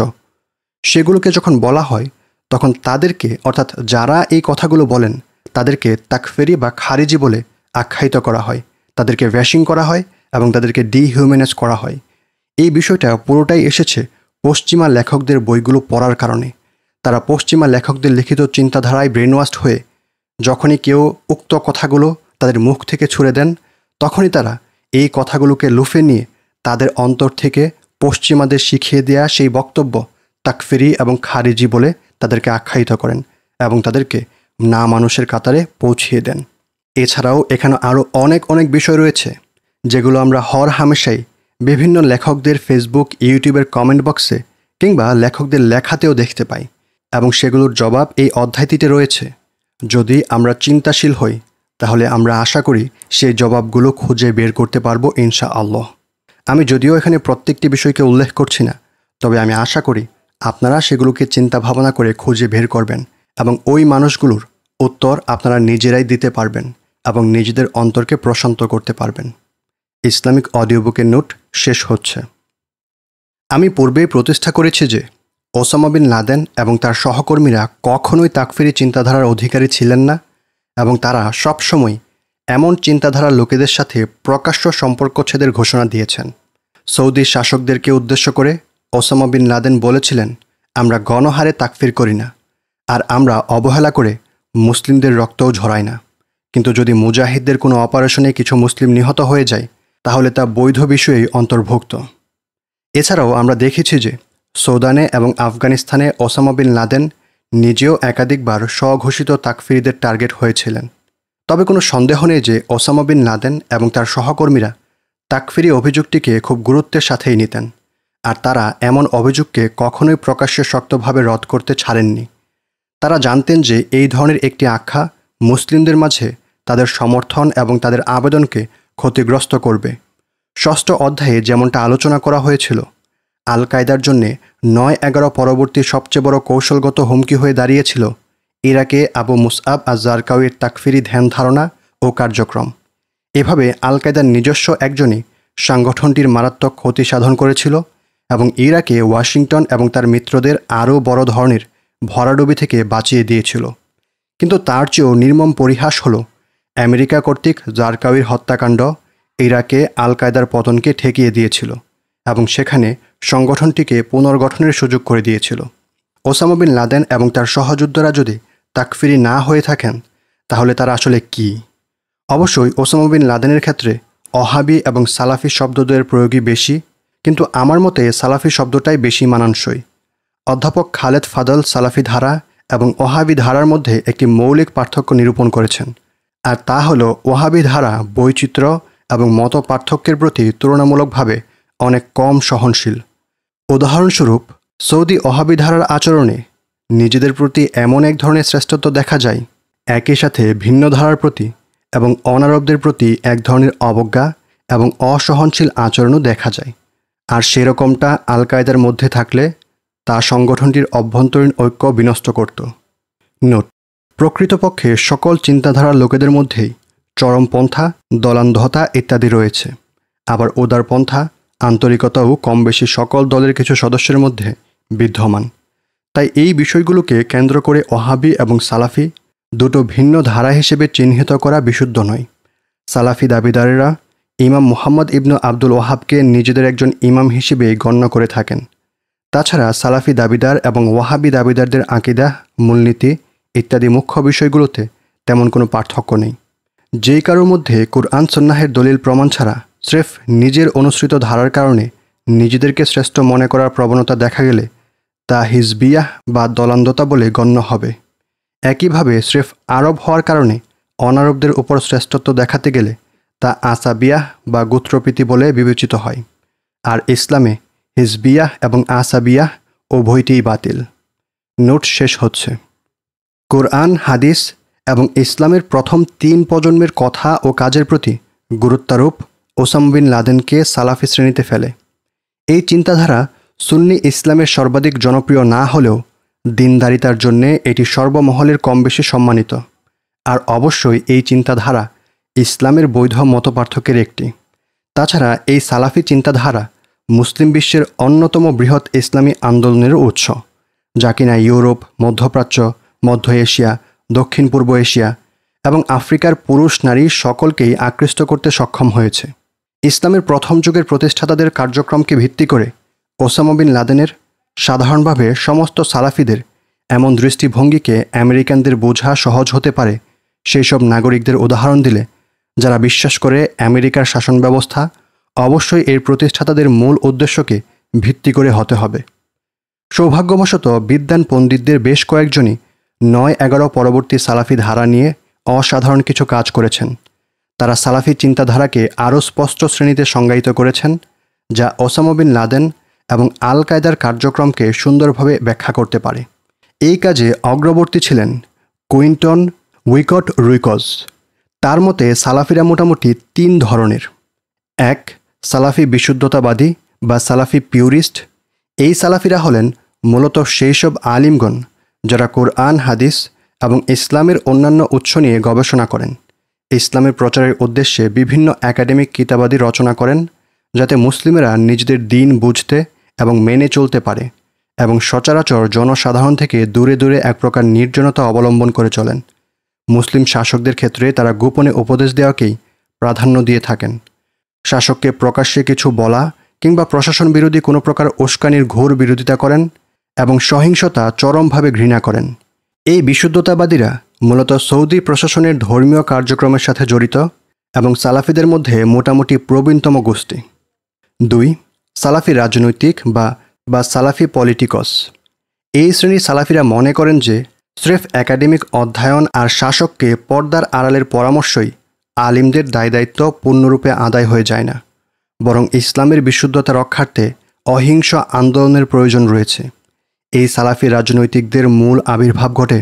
সেগুলোকে যখন বলা হয় তখন তাদেরকে, অর্থাৎ যারা এই কথাগুলো বলেন তাদেরকে তাকফিরি বা খারিজি বলে আখ্যায়িত করা হয়, তাদেরকে ব্যাশিং করা হয় এবং তাদেরকে ডিহিউম্যানাইজ করা হয়। এই বিষয়টা পুরোটাই এসেছে পশ্চিমা লেখকদের বইগুলো পড়ার কারণে। তারা পশ্চিমা লেখকদের লিখিত চিন্তাধারায় ব্রেনওয়াশড হয়ে যখনই কেউ উক্ত কথাগুলো তাদের মুখ থেকে ছুড়ে দেন, তখনই তারা এই কথাগুলোকে লুফে নিয়ে তাদের অন্তর থেকে পশ্চিমাদের শিখিয়ে দেয়া সেই বক্তব্য তাকফিরি এবং খারিজি বলে তাদেরকে আখ্যায়িত করেন এবং তাদেরকে না মানুষের কাতারে পৌঁছিয়ে দেন। এছাড়াও এখানে আরও অনেক বিষয় রয়েছে যেগুলো আমরা হর হামেশাই বিভিন্ন লেখকদের ফেসবুক, ইউটিউবের কমেন্ট বক্সে কিংবা লেখকদের লেখাতেও দেখতে পাই এবং সেগুলোর জবাব এই অধ্যায়টিতে রয়েছে। যদি আমরা চিন্তাশীল হই তাহলে আমরা আশা করি সেই জবাবগুলো খুঁজে বের করতে পারবো ইনশাআল্লাহ। আমি যদিও এখানে প্রত্যেকটি বিষয়কে উল্লেখ করছি না, তবে আমি আশা করি আপনারা সেগুলোকে চিন্তা ভাবনা করে খুঁজে বের করবেন এবং ওই মানুষগুলোর উত্তর আপনারা নিজেরাই দিতে পারবেন এবং নিজেদের অন্তরকে প্রশান্ত করতে পারবেন। ইসলামিক অডিও বুকের নোট শেষ হচ্ছে। আমি পূর্বেই প্রতিষ্ঠা করেছি যে ওসামা বিন লাদেন এবং তার সহকর্মীরা কখনোই তাকফিরি চিন্তাধারার অধিকারী ছিলেন না এবং তারা সবসময় এমন চিন্তাধারার লোকেদের সাথে প্রকাশ্য সম্পর্কচ্ছেদের ঘোষণা দিয়েছেন। সৌদি শাসকদেরকে উদ্দেশ্য করে ওসামা বিন লাদেন বলেছিলেন, আমরা গণহারে তাকফির করি না, আর আমরা অবহেলা করে মুসলিমদের রক্তও ঝরাই না, কিন্তু যদি মুজাহিদদের কোনো অপারেশনে কিছু মুসলিম নিহত হয়ে যায় তাহলে তা বৈধ বিষয়েই অন্তর্ভুক্ত। এছাড়াও আমরা দেখেছি যে সুদানে এবং আফগানিস্তানে ওসামা বিন লাদেন নিজেও একাধিকবার স্বঘোষিত তাকফিরিদের টার্গেট হয়েছিলেন। তবে কোনো সন্দেহ নেই যে ওসামা বিন লাদেন এবং তার সহকর্মীরা তাকফিরি অভিযোগটিকে খুব গুরুত্বের সাথেই নিতেন, আর তারা এমন অভিযোগকে কখনোই প্রকাশ্যে শক্তভাবে রদ করতে ছাড়েননি। তারা জানতেন যে এই ধরনের একটি আখ্যা মুসলিমদের মাঝে তাদের সমর্থন এবং তাদের আবেদনকে ক্ষতিগ্রস্ত করবে। 6ষ্ঠ অধ্যায়ে যেমনটা আলোচনা করা হয়েছিল, আল কায়দার জন্যে 9/11 পরবর্তী সবচেয়ে বড় কৌশলগত হুমকি হয়ে দাঁড়িয়েছিল ইরাকে আবু মুসআব আজ-জারকাউইর তাকফিরি ধ্যান ধারণা ও কার্যক্রম। এভাবে আল কায়দার নিজস্ব একজনই সংগঠনটির মারাত্মক ক্ষতি সাধন করেছিল এবং ইরাকে ওয়াশিংটন এবং তার মিত্রদের আরও বড় ধরনের ভরাডুবি থেকে বাঁচিয়ে দিয়েছিল। কিন্তু তার চেয়েও নির্মম পরিহাস হল আমেরিকা কর্তৃক জারকাউইর হত্যাকাণ্ড ইরাকে আল কায়দার পতনকে ঠেকিয়ে দিয়েছিল এবং সেখানে সংগঠনটিকে পুনর্গঠনের সুযোগ করে দিয়েছিল। ওসামা বিন লাদেন এবং তার সহযোদ্ধারা যদি তাকফিরি না হয়ে থাকেন তাহলে তারা আসলে কি? অবশ্যই ওসামা বিন লাদেনের ক্ষেত্রে ওহাবি এবং সালাফি শব্দদ্বয়ের প্রয়োগই বেশি, কিন্তু আমার মতে সালাফি শব্দটাই বেশি মানানসই। অধ্যাপক খালেদ ফাদল সালাফি ধারা এবং ওহাবি ধারার মধ্যে একটি মৌলিক পার্থক্য নিরূপণ করেছেন, আর তা হল ওহাবি ধারা বৈচিত্র্য এবং মত পার্থক্যের প্রতি তুলনামূলকভাবে অনেক কম সহনশীল। উদাহরণস্বরূপ, সৌদি ওহাবি ধারার আচরণে নিজেদের প্রতি এমন এক ধরনের শ্রেষ্ঠত্ব দেখা যায়, একই সাথে ভিন্ন ধারার প্রতি এবং অনারবদের প্রতি এক ধরনের অবজ্ঞা এবং অসহনশীল আচরণও দেখা যায়। আর সেরকমটা আল কায়দার মধ্যে থাকলে তা সংগঠনটির অভ্যন্তরীণ ঐক্য বিনষ্ট করত। নোট: প্রকৃতপক্ষে সকল চিন্তাধারার লোকেদের মধ্যেই চরমপন্থা, দলান্ধতা ইত্যাদি রয়েছে, আবার উদারপন্থা, আন্তরিকতাও কম বেশি সকল দলের কিছু সদস্যের মধ্যে বিদ্যমান। তাই এই বিষয়গুলোকে কেন্দ্র করে ওহাবি এবং সালাফি দুটো ভিন্ন ধারা হিসেবে চিহ্নিত করা বিশুদ্ধ নয়। সালাফি দাবিদারেরা ইমাম মুহাম্মদ ইবনু আব্দুল ওয়াহাবকে নিজেদের একজন ইমাম হিসেবে গণ্য করে থাকেন। তাছাড়া সালাফি দাবিদার এবং ওয়াহাবি দাবিদারদের আকিদাহ, মূলনীতি ইত্যাদি মুখ্য বিষয়গুলোতে তেমন কোনো পার্থক্য নেই। যেই কারোর মধ্যে কুরআন সুন্নাহের দলিল প্রমাণ ছাড়া স্রেফ নিজের অনুসৃত ধারার কারণে নিজেদেরকে শ্রেষ্ঠ মনে করার প্রবণতা দেখা গেলে তা হিজবিয়াহ বা দলান্ধতা বলে গণ্য হবে। একইভাবে স্রেফ আরব হওয়ার কারণে অনারবদের উপর শ্রেষ্ঠত্ব দেখাতে গেলে তা আসাবিয়াহ বা গোত্রপ্রীতি বলে বিবেচিত হয়। আর ইসলামে হিজবিয়াহ এবং আসাবিয়াহ উভয়টিই বাতিল। নোট শেষ হচ্ছে। কোরআন, হাদিস এবং ইসলামের প্রথম 3 প্রজন্মের কথা ও কাজের প্রতি গুরুত্বারোপ ওসামা বিন লাদেনকে সালাফি শ্রেণীতে ফেলে। এই চিন্তাধারা সুন্নি ইসলামের সর্বাধিক জনপ্রিয় না হলেও দিনদারিতার জন্যে এটি সর্বমহলের কম বেশি সম্মানিত। আর অবশ্যই এই চিন্তাধারা ইসলামের বৈধ মতপার্থক্যের একটি। তাছাড়া এই সালাফি চিন্তাধারা মুসলিম বিশ্বের অন্যতম বৃহৎ ইসলামী আন্দোলনের উৎস, যা কিনা ইউরোপ, মধ্যপ্রাচ্য, মধ্য এশিয়া, দক্ষিণ পূর্ব এশিয়া এবং আফ্রিকার পুরুষ নারী সকলকেই আকৃষ্ট করতে সক্ষম হয়েছে। ইসলামের প্রথম যুগের প্রতিষ্ঠাতাদের কার্যক্রমকে ভিত্তি করে ওসামা বিন লাদেনের সাধারণভাবে সমস্ত সালাফিদের এমন দৃষ্টিভঙ্গিকে আমেরিকানদের বোঝা সহজ হতে পারে সেই সব নাগরিকদের উদাহরণ দিলে যারা বিশ্বাস করে আমেরিকার শাসন ব্যবস্থা অবশ্যই এর প্রতিষ্ঠাতাদের মূল উদ্দেশ্যকে ভিত্তি করে হতে হবে। সৌভাগ্যবশত বিদ্বান পণ্ডিতদের বেশ কয়েকজনই 9-11 পরবর্তী সালাফি ধারা নিয়ে অসাধারণ কিছু কাজ করেছেন। তারা সালাফি চিন্তাধারাকে আরও স্পষ্ট শ্রেণীতে সংজ্ঞায়িত করেছেন, যা ওসামা বিন লাদেন এবং আল কায়দার কার্যক্রমকে সুন্দরভাবে ব্যাখ্যা করতে পারে। এই কাজে অগ্রবর্তী ছিলেন কুইন্টন উইকট রুইকজ। তার মতে সালাফিরা মোটামুটি 3 ধরনের। 1. সালাফি বিশুদ্ধতাবাদী বা সালাফি পিউরিস্ট। এই সালাফিরা হলেন মূলত সেই সব আলিমগণ যারা কোরআন, হাদিস এবং ইসলামের অন্যান্য উৎস নিয়ে গবেষণা করেন, ইসলামের প্রচারের উদ্দেশ্যে বিভিন্ন একাডেমিক কিতাবাদি রচনা করেন, যাতে মুসলিমেরা নিজেদের দিন বুঝতে এবং মেনে চলতে পারে এবং সচরাচর জনসাধারণ থেকে দূরে দূরে এক প্রকার নির্জনতা অবলম্বন করে চলেন। মুসলিম শাসকদের ক্ষেত্রে তারা গোপনে উপদেশ দেওয়াকেই প্রাধান্য দিয়ে থাকেন। শাসককে প্রকাশ্যে কিছু বলা কিংবা প্রশাসন বিরোধী কোনো প্রকার উস্কানির ঘোর বিরোধিতা করেন এবং সহিংসতা চরমভাবে ঘৃণা করেন। এই বিশুদ্ধতাবাদীরা মূলত সৌদি প্রশাসনের ধর্মীয় কার্যক্রমের সাথে জড়িত এবং সালাফিদের মধ্যে মোটামুটি প্রবীণতম গোষ্ঠী। 2. সালাফি রাজনৈতিক বা সালাফি পলিটিকস। এই শ্রেণীর সালাফিরা মনে করেন যে স্রেফ একাডেমিক অধ্যয়ন আর শাসককে পর্দার আড়ালের পরামর্শই আলিমদের দায়িত্ব পূর্ণরূপে আদায় হয়ে যায় না, বরং ইসলামের বিশুদ্ধতা রক্ষার্থে অহিংস আন্দোলনের প্রয়োজন রয়েছে। এই সালাফি রাজনৈতিকদের মূল আবির্ভাব ঘটে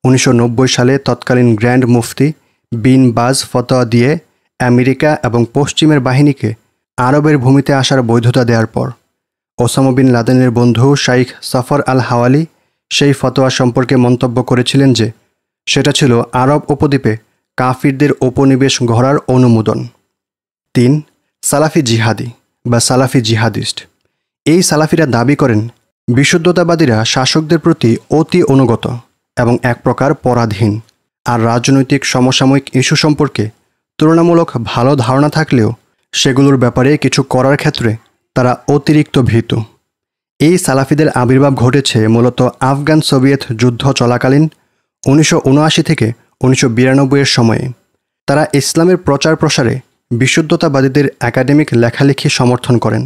1990 সালে তৎকালীন গ্র্যান্ড মুফতি বিন বাজ ফতোয়া দিয়ে আমেরিকা এবং পশ্চিমের বাহিনীকে আরবের ভূমিতে আসার বৈধতা দেওয়ার পর। ওসামা বিন লাদেনের বন্ধু শাইখ সফর আল হাওয়ালি সেই ফতোয়া সম্পর্কে মন্তব্য করেছিলেন যে সেটা ছিল আরব উপদ্বীপে কাফিরদের উপনিবেশ গড়ার অনুমোদন। 3. সালাফি জিহাদি বা সালাফি জিহাদিস্ট। এই সালাফিরা দাবি করেন বিশুদ্ধতাবাদীরা শাসকদের প্রতি অতি অনুগত এবং এক প্রকার পরাধীন, আর রাজনৈতিক সমসাময়িক ইস্যু সম্পর্কে তুলনামূলক ভালো ধারণা থাকলেও সেগুলোর ব্যাপারে কিছু করার ক্ষেত্রে তারা অতিরিক্ত ভীতু। এই সালাফিদের আবির্ভাব ঘটেছে মূলত আফগান সোভিয়েত যুদ্ধ চলাকালীন 1979 থেকে 1992 সময়ে। তারা ইসলামের প্রচার প্রসারে বিশুদ্ধতাবাদীদের একাডেমিক লেখালেখি সমর্থন করেন,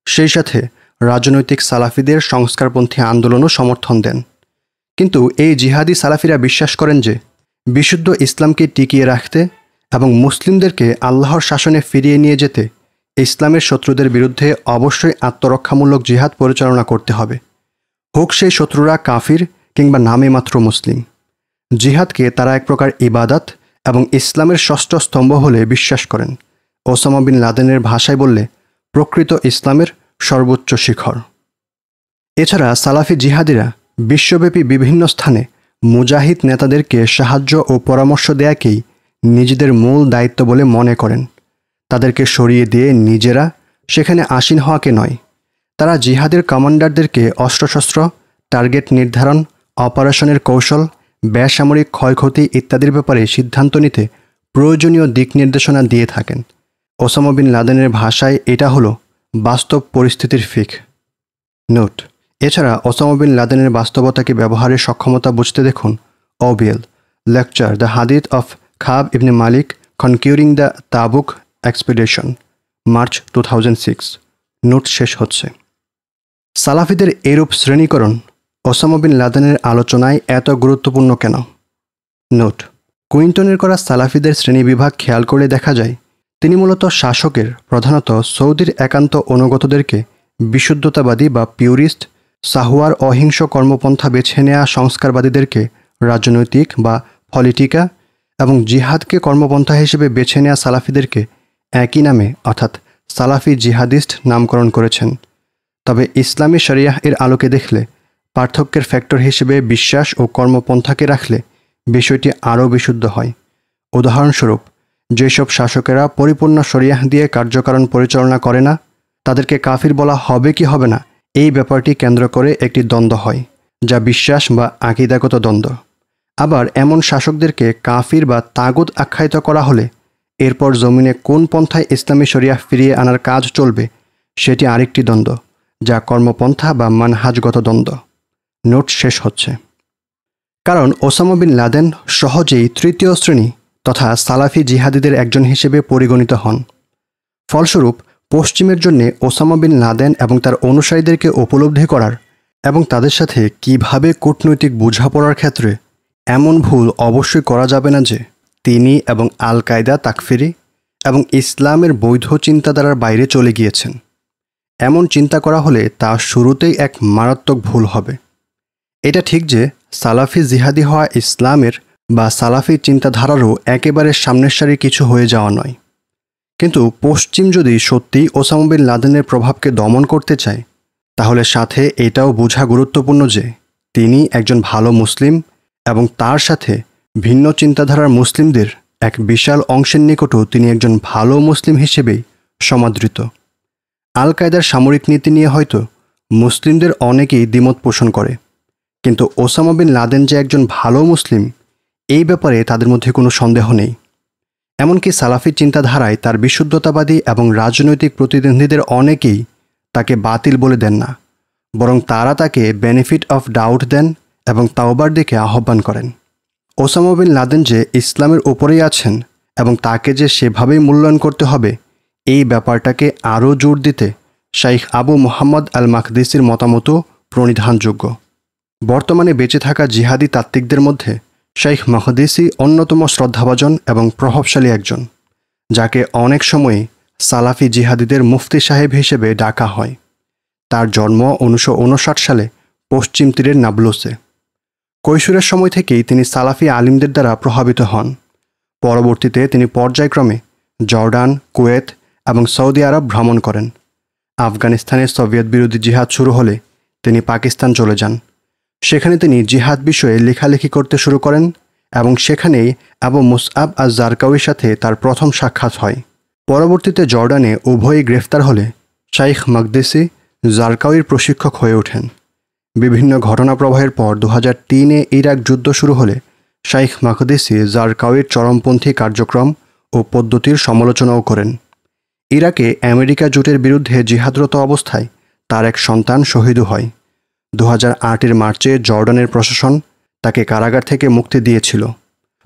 সেই সাথে রাজনৈতিক সালাফিদের সংস্কারপন্থী আন্দোলনও সমর্থন দেন। কিন্তু এই জিহাদি সালাফিরা বিশ্বাস করেন যে বিশুদ্ধ ইসলামকে টিকিয়ে রাখতে এবং মুসলিমদেরকে আল্লাহর শাসনে ফিরিয়ে নিয়ে যেতে ইসলামের শত্রুদের বিরুদ্ধে অবশ্যই আত্মরক্ষামূলক জিহাদ পরিচালনা করতে হবে, হোক সেই শত্রুরা কাফির কিংবা নামে মাত্র মুসলিম। জিহাদকে তারা এক প্রকার ইবাদত এবং ইসলামের ষষ্ঠ স্তম্ভ বলে বিশ্বাস করেন। ওসামা বিন লাদেনের ভাষায় বললে প্রকৃত ইসলামের সর্বোচ্চ শিখর। এছাড়া সালাফি জিহাদিরা বিশ্বব্যাপী বিভিন্ন স্থানে মুজাহিদ নেতাদেরকে সাহায্য ও পরামর্শ দেয়াকেই নিজেদের মূল দায়িত্ব বলে মনে করেন। তাদেরকে সরিয়ে দিয়ে নিজেরা সেখানে আসীন হওয়াকে নয়। তারা জিহাদের কমান্ডারদেরকে অস্ত্রশস্ত্র, টার্গেট নির্ধারণ, অপারেশনের কৌশল, বেসামরিক ক্ষয়ক্ষতি ইত্যাদির ব্যাপারে সিদ্ধান্ত নিতে প্রয়োজনীয় দিক নির্দেশনা দিয়ে থাকেন। ওসামা বিন লাদেনের ভাষায় এটা হলো বাস্তব পরিস্থিতির ফিক। নোট: এছাড়া ওসামা বিন লাদেনের বাস্তবতাকে ব্যবহারের সক্ষমতা বুঝতে দেখুন OBL lecture the hadith of Ka'b ibn Malik concerning the Tabuk expedition, March 2006। Note শেষ হচ্ছে। সালাফিদের এরূপ শ্রেণীকরণ ওসামা বিন লাদেনের আলোচনায় এত গুরুত্বপূর্ণ কেন? নোট: কুইন্টনের করা সালাফিদের শ্রেণীবিভাগ খেয়াল করলে দেখা যায় তিনি মূলত শাসকের, প্রধানত সৌদির একান্ত অনুগতদেরকে বিশুদ্ধতাবাদী বা পিউরিস্ট, সাহুয়ার অহিংস কর্মপন্থা বেছে নেয়া সংস্কারবাদীদেরকে রাজনৈতিক বা পলিটিকা এবং জিহাদকে কর্মপন্থা হিসেবে বেছে নেয়া সালাফিদেরকে একই নামে অর্থাৎ সালাফি জিহাদিস্ট নামকরণ করেছেন। তবে ইসলামী শরিয়াহ এর আলোকে দেখলে পার্থক্যের ফ্যাক্টর হিসেবে বিশ্বাস ও কর্মপন্থাকে রাখলে বিষয়টি আরও বিশুদ্ধ হয়। উদাহরণস্বরূপ, যেসব শাসকেরা পরিপূর্ণ শরিয়াহ দিয়ে কার্যকারণ পরিচালনা করে না, তাদেরকে কাফির বলা হবে কি হবে না, এই ব্যাপারটি কেন্দ্র করে একটি দ্বন্দ্ব হয়, যা বিশ্বাস বা আকীদাগত দ্বন্দ্ব। আবার এমন শাসকদেরকে কাফির বা তাগুত আখ্যায়িত করা হলে এরপর জমিনে কোন পন্থায় ইসলামী শরিয়াহ ফিরিয়ে আনার কাজ চলবে, সেটি আরেকটি দ্বন্দ্ব, যা কর্মপন্থা বা মানহাজগত দ্বন্দ্ব। নোট শেষ হচ্ছে। কারণ ওসামা বিন লাদেন সহজেই তৃতীয় শ্রেণী তথা সালাফি জিহাদিদের একজন হিসেবে পরিগণিত হন। ফলস্বরূপ পশ্চিমের জন্য ওসামা বিন লাদেন এবং তার অনুসারীদেরকে উপলব্ধি করার এবং তাদের সাথে কিভাবে কূটনৈতিক বোঝাপড়ার ক্ষেত্রে এমন ভুল অবশ্যই করা যাবে না যে তিনি এবং আল কায়দা তাকফিরি এবং ইসলামের বৈধ চিন্তাধারার বাইরে চলে গিয়েছেন। এমন চিন্তা করা হলে তা শুরুতেই এক মারাত্মক ভুল হবে। এটা ঠিক যে সালাফি জিহাদি হওয়া ইসলামের বা সালাফি চিন্তাধারারও একেবারে সামনের সারির কিছু হয়ে যাওয়া নয়। কিন্তু পশ্চিম যদি সত্যিই ওসামা বিন লাদেনের প্রভাবকে দমন করতে চায়, তাহলে সাথে এটাও বোঝা গুরুত্বপূর্ণ যে তিনি একজন ভালো মুসলিম এবং তার সাথে ভিন্ন চিন্তাধারার মুসলিমদের এক বিশাল অংশের নিকটও তিনি একজন ভালো মুসলিম হিসেবেই সমাদৃত। আল কায়দার সামরিক নীতি নিয়ে হয়তো মুসলিমদের অনেকেই দ্বিমত পোষণ করে, কিন্তু ওসামা বিন লাদেন যে একজন ভালো মুসলিম, এই ব্যাপারে তাদের মধ্যে কোনো সন্দেহ নেই। এমনকি সালাফি চিন্তাধারায় তার বিশুদ্ধতাবাদী এবং রাজনৈতিক প্রতিদ্বন্দ্বীদের অনেকেই তাকে বাতিল বলে দেন না, বরং তারা তাকে বেনিফিট অফ ডাউট দেন এবং তাওবার দিকে আহ্বান করেন। ওসামা বিন লাদেন যে ইসলামের ওপরেই আছেন এবং তাকে যে সেভাবেই মূল্যায়ন করতে হবে, এই ব্যাপারটাকে আরও জোর দিতে শাইখ আবু মুহাম্মদ আল মাকদিসির মতামতও প্রণিধানযোগ্য। বর্তমানে বেঁচে থাকা জিহাদি তাত্ত্বিকদের মধ্যে শাইখ মাকদিসি অন্যতম শ্রদ্ধাভাজন এবং প্রভাবশালী একজন, যাকে অনেক সময় সালাফি জিহাদিদের মুফতি সাহেব হিসেবে ডাকা হয়। তার জন্ম 1959 সালে পশ্চিম তীরের নাবলুসে। কৈশোরের সময় থেকেই তিনি সালাফি আলিমদের দ্বারা প্রভাবিত হন। পরবর্তীতে তিনি পর্যায়ক্রমে জর্ডান, কুয়েত এবং সৌদি আরব ভ্রমণ করেন। আফগানিস্তানে সোভিয়েত বিরোধী জিহাদ শুরু হলে তিনি পাকিস্তান চলে যান। সেখানে তিনি জিহাদ বিষয়ে লেখালেখি করতে শুরু করেন এবং সেখানেই আবু মুসআব আজ জারকাউইর সাথে তার প্রথম সাক্ষাৎ হয়। পরবর্তীতে জর্ডানে উভয়ই গ্রেফতার হলে শাইখ মাকদিসি জারকাউইর প্রশিক্ষক হয়ে ওঠেন। বিভিন্ন ঘটনা প্রবাহের পর 2003-এ ইরাক যুদ্ধ শুরু হলে শাইখ মাকদিসি জারকাউইর চরমপন্থী কার্যক্রম ও পদ্ধতির সমালোচনাও করেন। ইরাকে আমেরিকা জোটের বিরুদ্ধে জিহাদরত অবস্থায় তার এক সন্তান শহীদ হয়। 2008-এর মার্চে জর্ডানের প্রশাসন তাকে কারাগার থেকে মুক্তি দিয়েছিল।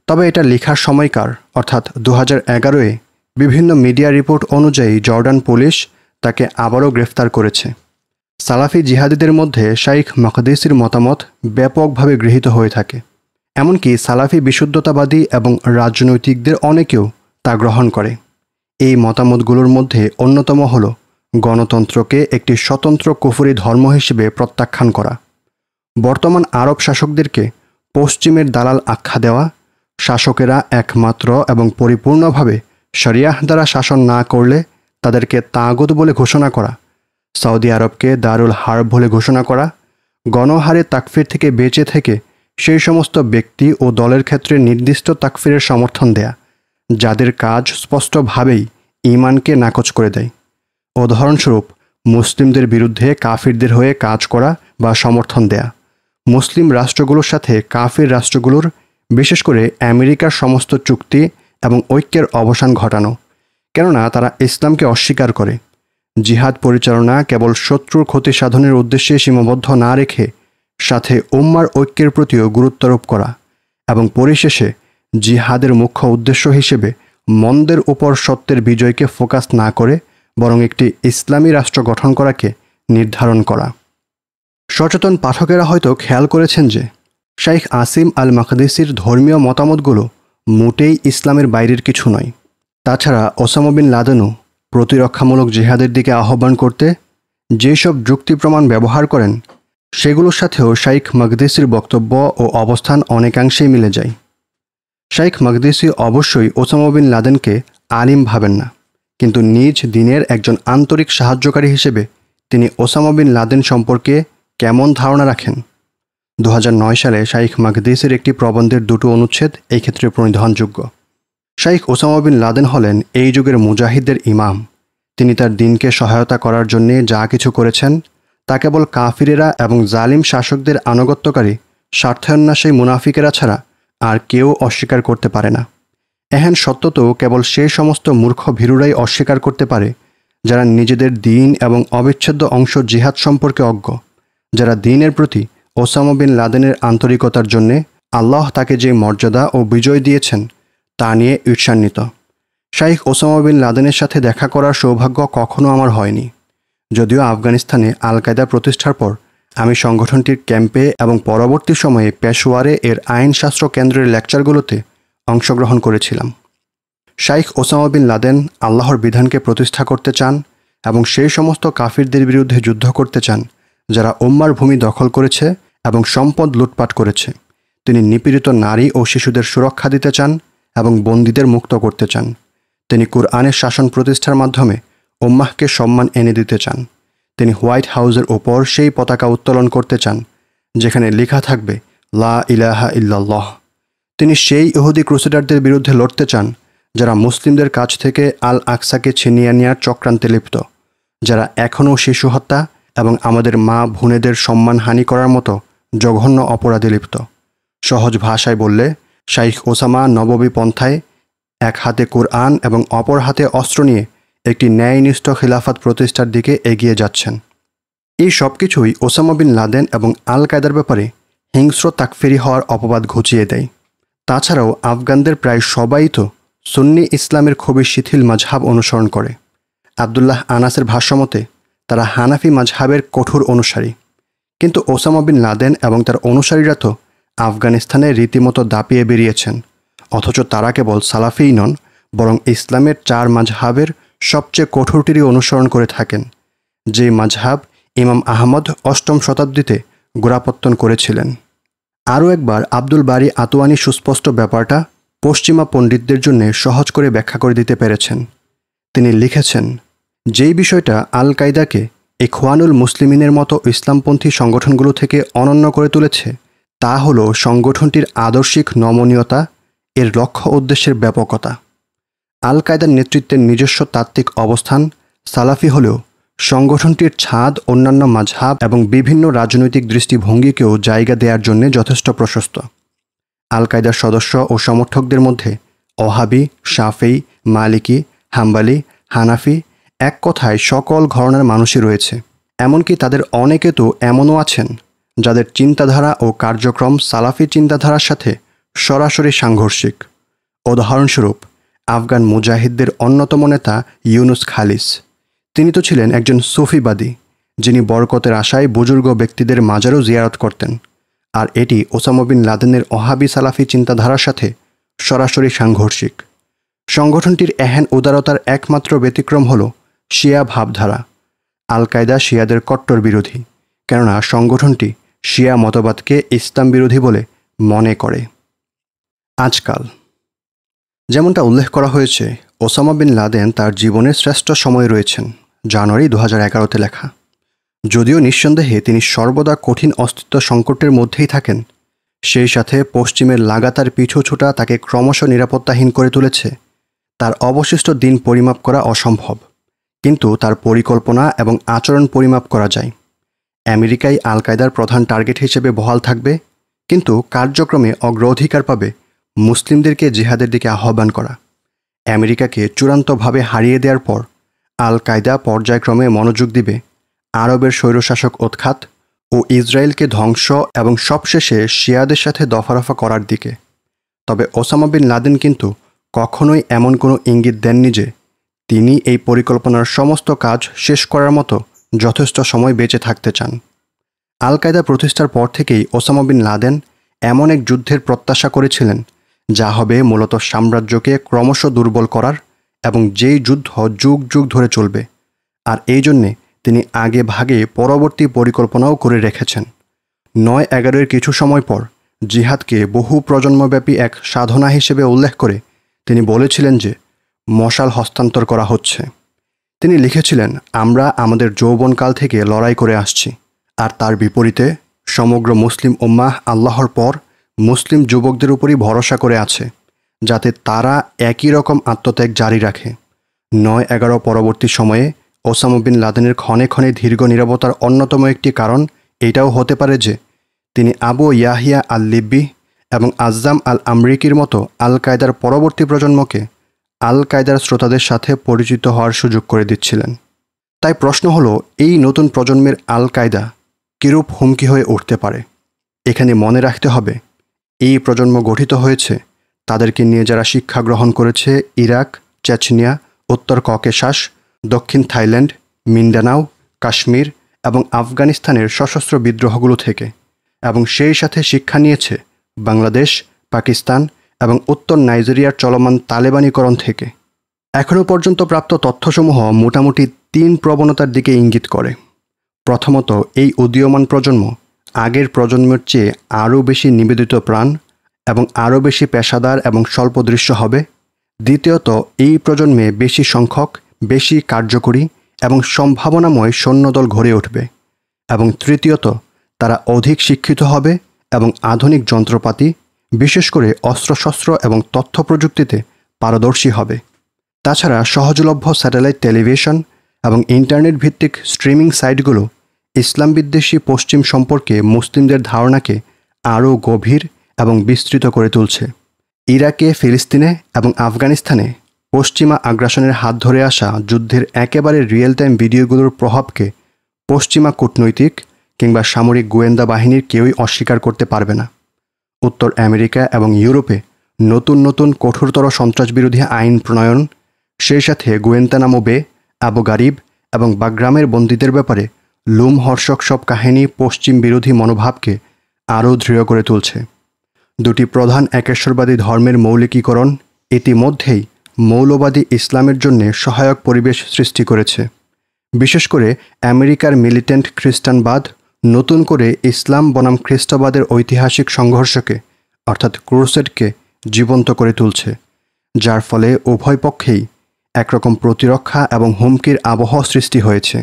তবে এটা লেখার সময়কার অর্থাৎ 2011-এ বিভিন্ন মিডিয়া রিপোর্ট অনুযায়ী জর্ডান পুলিশ তাকে আবারও গ্রেফতার করেছে। সালাফি জিহাদিদের মধ্যে শাইখ মাকদিসির মতামত ব্যাপকভাবে গৃহীত হয়ে থাকে। এমনকি সালাফি বিশুদ্ধতাবাদী এবং রাজনৈতিকদের অনেকেও তা গ্রহণ করে। এই মতামতগুলোর মধ্যে অন্যতম হল গণতন্ত্রকে একটি স্বতন্ত্র কুফরি ধর্ম হিসেবে প্রত্যাখ্যান করা, বর্তমান আরব শাসকদেরকে পশ্চিমের দালাল আখ্যা দেওয়া, শাসকেরা একমাত্র এবং পরিপূর্ণভাবে শরিয়াহ দ্বারা শাসন না করলে তাদেরকে তাগুত বলে ঘোষণা করা, সৌদি আরবকে দারুল হার্ব বলে ঘোষণা করা, গণহারে তাকফির থেকে বেঁচে থেকে সেই সমস্ত ব্যক্তি ও দলের ক্ষেত্রে নির্দিষ্ট তাকফিরের সমর্থন দেয়া, যাদের কাজ স্পষ্টভাবেই ঈমানকে নাকচ করে দেয়। উদাহরণস্বরূপ, মুসলিমদের বিরুদ্ধে কাফিরদের হয়ে কাজ করা বা সমর্থন দেয়া, মুসলিম রাষ্ট্রগুলোর সাথে কাফির রাষ্ট্রগুলোর, বিশেষ করে আমেরিকার সমস্ত চুক্তি এবং ঐক্যের অবসান ঘটানো, কেননা তারা ইসলামকে অস্বীকার করে। জিহাদ পরিচালনা কেবল শত্রুর ক্ষতি সাধনের উদ্দেশ্যে সীমাবদ্ধ না রেখে সাথে উম্মার ঐক্যের প্রতিও গুরুত্বারোপ করা এবং পরিশেষে জিহাদের মুখ্য উদ্দেশ্য হিসেবে মন্দের উপর সত্যের বিজয়কে ফোকাস না করে বরং একটি ইসলামী রাষ্ট্র গঠন করাকে নির্ধারণ করা। সচেতন পাঠকেরা হয়তো খেয়াল করেছেন যে শাইখ আসিম আল মাকদিসির ধর্মীয় মতামতগুলো মোটেই ইসলামের বাইরের কিছু নয়। তাছাড়া ওসামা বিন লাদেনও প্রতিরক্ষামূলক জিহাদের দিকে আহ্বান করতে যেসব যুক্তি প্রমাণ ব্যবহার করেন সেগুলোর সাথেও শাইখ মাকদিসির বক্তব্য ও অবস্থান অনেকাংশেই মিলে যায়। শাইখ মাকদিসি অবশ্যই ওসামা বিন লাদেনকে আলিম ভাবেন না, কিন্তু নিজ দিনের একজন আন্তরিক সাহায্যকারী হিসেবে তিনি ওসামা বিন লাদেন সম্পর্কে কেমন ধারণা রাখেন? 2009 সালে শাইখ মাকদিসির একটি প্রবন্ধের দুটো অনুচ্ছেদ এই ক্ষেত্রে প্রণিধানযোগ্য। শাইখ ওসামা বিন লাদেন হলেন এই যুগের মুজাহিদদের ইমাম। তিনি তার দিনকে সহায়তা করার জন্যে যা কিছু করেছেন তা কেবল কাফিরেরা এবং জালিম শাসকদের আনুগত্যকারী স্বার্থান্বেষী মুনাফিকেরা ছাড়া আর কেউ অস্বীকার করতে পারে না। এহেন সত্য তো কেবল সেই সমস্ত মূর্খ ভীরুরাই অস্বীকার করতে পারে যারা নিজেদের দিন এবং অবিচ্ছেদ্য অংশ জিহাদ সম্পর্কে অজ্ঞ, যারা দিনের প্রতি ওসামা বিন লাদেনের আন্তরিকতার জন্যে আল্লাহ তাকে যে মর্যাদা ও বিজয় দিয়েছেন তা নিয়ে ঈর্ষান্বিত। শাইখ ওসামা বিন লাদেনের সাথে দেখা করার সৌভাগ্য কখনো আমার হয়নি, যদিও আফগানিস্তানে আল কায়দা প্রতিষ্ঠার পর আমি সংগঠনটির ক্যাম্পে এবং পরবর্তী সময়ে পেশোয়ারে এর আইনশাস্ত্র কেন্দ্রের লেকচারগুলোতে অংশগ্রহণ করেছিলাম। শাইখ ওসামা বিন লাদেন আল্লাহর বিধানকে প্রতিষ্ঠা করতে চান এবং সেই সমস্ত কাফিরদের বিরুদ্ধে যুদ্ধ করতে চান যারা উম্মার ভূমি দখল করেছে এবং সম্পদ লুটপাট করেছে। তিনি নিপীড়িত নারী ও শিশুদের সুরক্ষা দিতে চান এবং বন্দীদের মুক্ত করতে চান। তিনি কুরআনের শাসন প্রতিষ্ঠার মাধ্যমে উম্মাহকে সম্মান এনে দিতে চান। তিনি হোয়াইট হাউসের ওপর সেই পতাকা উত্তোলন করতে চান যেখানে লেখা থাকবে লা ইলাহা ইল্লাল্লাহ। তিনি সেই ইহুদি ক্রুসেডারদের বিরুদ্ধে লড়তে চান যারা মুসলিমদের কাছ থেকে আল আকসাকে ছিনিয়ে নেওয়ার চক্রান্তে লিপ্ত, যারা এখনও শিশু হত্যা এবং আমাদের মা বোনেদের সম্মানহানি করার মতো জঘন্য অপরাধে লিপ্ত। সহজ ভাষায় বললে শাইখ ওসামা নববী পন্থায় এক হাতে কুরআন এবং অপর হাতে অস্ত্র নিয়ে একটি ন্যায়নিষ্ঠ খিলাফত প্রতিষ্ঠার দিকে এগিয়ে যাচ্ছেন। এই সব কিছুই ওসামা বিন লাদেন এবং আল কায়দার ব্যাপারে হিংস্র তাকফিরি হওয়ার অপবাদ ঘুচিয়ে দেয়। তাছাড়াও আফগানদের প্রায় সবাই তো সুন্নি ইসলামের খুবই শিথিল মাযহাব অনুসরণ করে। আবদুল্লাহ আনাসের ভাষ্যমতে তারা হানাফি মাযহাবের কঠোর অনুসারী, কিন্তু ওসামা বিন লাদেন এবং তার অনুসারীরা তো আফগানিস্তানে রীতিমতো দাপিয়ে বেরিয়েছেন, অথচ তারা কেবল সালাফিই নন, বরং ইসলামের 4 মাযহাবের সবচেয়ে কঠোরটিরই অনুসরণ করে থাকেন, যে মাযহাব ইমাম আহমদ 8ম শতাব্দীতে গোড়াপত্তন করেছিলেন। আরও একবার আব্দুল বারী আতওয়ানি সুস্পষ্ট ব্যাপারটা পশ্চিমা পণ্ডিতদের জন্য সহজ করে ব্যাখ্যা করে দিতে পেরেছেন। তিনি লিখেছেন, যেই বিষয়টা আল কায়দাকে ইখওয়ানুল মুসলিমিনের মতো ইসলামপন্থী সংগঠনগুলো থেকে অনন্য করে তুলেছে তা হলো সংগঠনটির আদর্শিক নমনীয়তা, এর লক্ষ্য উদ্দেশ্যের ব্যাপকতা। আল কায়দার নেতৃত্বের নিজস্ব তাত্ত্বিক অবস্থান সালাফি হলেও সংগঠনটির ছাদ অন্যান্য মাযহাব এবং বিভিন্ন রাজনৈতিক দৃষ্টিভঙ্গিকেও জায়গা দেওয়ার জন্য যথেষ্ট প্রশস্ত। আল কায়দার সদস্য ও সমর্থকদের মধ্যে ওহাবি, শাফেই, মালিকি, হাম্বালি, হানাফি, এক কথায় সকল ঘরানার মানুষই রয়েছে। এমনকি তাদের অনেকে তো এমনও আছেন যাদের চিন্তাধারা ও কার্যক্রম সালাফি চিন্তাধারার সাথে সরাসরি সাংঘর্ষিক। উদাহরণস্বরূপ আফগান মুজাহিদদের অন্যতম নেতা ইউনুস খালিস, তিনি তো ছিলেন একজন সুফিবাদী, যিনি বরকতের আশায় বুজুর্গ ব্যক্তিদের মাজারও জিয়ারত করতেন, আর এটি ওসামা বিন লাদেনের ওহাবি সালাফি চিন্তাধারার সাথে সরাসরি সাংঘর্ষিক। সংগঠনটির এহেন উদারতার একমাত্র ব্যতিক্রম হল শিয়া ভাবধারা। আল কায়দা শিয়াদের কট্টর বিরোধী, কেননা সংগঠনটি শিয়া মতবাদকে ইসলাম বিরোধী বলে মনে করে। আজকাল যেমনটা উল্লেখ করা হয়েছে, ওসামা বিন লাদেন তার জীবনের শ্রেষ্ঠ সময়ে রয়েছেন, জানুয়ারি 2011-তে লেখা। যদিও নিঃসন্দেহে তিনি সর্বদা কঠিন অস্তিত্ব সংকটের মধ্যেই থাকেন, সেই সাথে পশ্চিমের লাগাতার পিছুছোটা তাকে ক্রমশ নিরাপত্তাহীন করে তুলেছে। তার অবশিষ্ট দিন পরিমাপ করা অসম্ভব, কিন্তু তার পরিকল্পনা এবং আচরণ পরিমাপ করা যায়। আমেরিকাই আল কায়দার প্রধান টার্গেট হিসেবে বহাল থাকবে, কিন্তু কার্যক্রমে অগ্রাধিকার পাবে মুসলিমদেরকে জিহাদের দিকে আহ্বান করা। আমেরিকাকে চূড়ান্তভাবে হারিয়ে দেওয়ার পর আল কায়দা পর্যায়ক্রমে মনোযোগ দিবে আরবের স্বৈরশাসক উৎখাত ও ইসরায়েলকে ধ্বংস এবং সবশেষে শিয়াদের সাথে দফারফা করার দিকে। তবে ওসামা বিন লাদেন কিন্তু কখনোই এমন কোনো ইঙ্গিত দেননি যে তিনি এই পরিকল্পনার সমস্ত কাজ শেষ করার মতো যথেষ্ট সময় বেঁচে থাকতে চান। আল কায়দা প্রতিষ্ঠার পর থেকেই ওসামা বিন লাদেন এমন এক যুদ্ধের প্রত্যাশা করেছিলেন যা হবে মূলত সাম্রাজ্যকে ক্রমশ দুর্বল করার এবং যেই যুদ্ধ যুগ যুগ ধরে চলবে। আর এই জন্যে তিনি আগে ভাগে পরবর্তী পরিকল্পনাও করে রেখেছেন। 9/11-এর কিছু সময় পর জিহাদকে বহু প্রজন্মব্যাপী এক সাধনা হিসেবে উল্লেখ করে তিনি বলেছিলেন যে মশাল হস্তান্তর করা হচ্ছে। তিনি লিখেছিলেন, আমরা আমাদের যৌবনকাল থেকে লড়াই করে আসছি, আর তার বিপরীতে সমগ্র মুসলিম উম্মাহ আল্লাহর পর মুসলিম যুবকদের উপরই ভরসা করে আছে যাতে তারা একই রকম আত্মত্যাগ জারি রাখে। 9/11 পরবর্তী সময়ে ওসামা বিন লাদেনের ক্ষণে ক্ষণে দীর্ঘ নীরবতার অন্যতম একটি কারণ এটাও হতে পারে যে তিনি আবু ইয়াহিয়া আল লিব্বি এবং আজ্জাম আল আমরিকির মতো আল কায়দার পরবর্তী প্রজন্মকে আল কায়দার শ্রোতাদের সাথে পরিচিত হওয়ার সুযোগ করে দিচ্ছিলেন। তাই প্রশ্ন হলো, এই নতুন প্রজন্মের আল কায়দা কিরূপ হুমকি হয়ে উঠতে পারে? এখানে মনে রাখতে হবে, এই প্রজন্ম গঠিত হয়েছে তাদেরকে নিয়ে যারা শিক্ষা গ্রহণ করেছে ইরাক, চেচনিয়া, উত্তর ককেশাস, দক্ষিণ থাইল্যান্ড, মিন্ডানাও, কাশ্মীর এবং আফগানিস্তানের সশস্ত্র বিদ্রোহগুলো থেকে, এবং সেই সাথে শিক্ষা নিয়েছে বাংলাদেশ, পাকিস্তান এবং উত্তর নাইজেরিয়ার চলমান তালেবানীকরণ থেকে। এখনও পর্যন্ত প্রাপ্ত তথ্যসমূহ মোটামুটি 3 প্রবণতার দিকে ইঙ্গিত করে। প্রথমত, এই উদীয়মান প্রজন্ম আগের প্রজন্মের চেয়ে আরও বেশি নিবেদিত প্রাণ এবং আরও বেশি পেশাদার এবং স্বল্পদৃশ্য হবে। দ্বিতীয়ত, এই প্রজন্মে বেশি সংখ্যক, বেশি কার্যকরী এবং সম্ভাবনাময় সৈন্যদল গড়ে উঠবে। এবং তৃতীয়ত, তারা অধিক শিক্ষিত হবে এবং আধুনিক যন্ত্রপাতি, বিশেষ করে অস্ত্রশস্ত্র এবং তথ্য প্রযুক্তিতে পারদর্শী হবে। তাছাড়া সহজলভ্য স্যাটেলাইট টেলিভিশন এবং ইন্টারনেট ভিত্তিক স্ট্রিমিং সাইটগুলো ইসলাম বিদ্বেষী পশ্চিম সম্পর্কে মুসলিমদের ধারণাকে আরও গভীর এবং বিস্তৃত করে তুলছে। ইরাকে, ফিলিস্তিনে এবং আফগানিস্তানে পশ্চিমা আগ্রাসনের হাত ধরে আসা যুদ্ধের একেবারে রিয়েল টাইম ভিডিওগুলোর প্রভাবকে পশ্চিমা কূটনৈতিক কিংবা সামরিক গোয়েন্দা বাহিনীর কেউই অস্বীকার করতে পারবে না। উত্তর আমেরিকা এবং ইউরোপে নতুন নতুন কঠোরতর সন্ত্রাসবিরোধী আইন প্রণয়ন, সেই সাথে গুয়েন্তানামো বে, আবু গারিব এবং বাগ্রামের বন্দীদের ব্যাপারে লোমহর্ষক সব কাহিনী পশ্চিম বিরোধী মনোভাবকে আরও দৃঢ় করে তুলছে। দুটি প্রধান একেশ্বরবাদী ধর্মের মৌলিকীকরণ ইতিমধ্যেই মৌলবাদী ইসলামের জন্য সহায়ক পরিবেশ সৃষ্টি করেছে। বিশেষ করে আমেরিকার মিলিটেন্ট খ্রিস্টানবাদ নতুন করে ইসলাম বনাম খ্রিস্টবাদের ঐতিহাসিক সংঘর্ষকে অর্থাৎ ক্রুসেডকে জীবন্ত করে তুলছে, যার ফলে উভয় পক্ষেই একরকম প্রতিরক্ষা এবং হুমকির আবহ সৃষ্টি হয়েছে।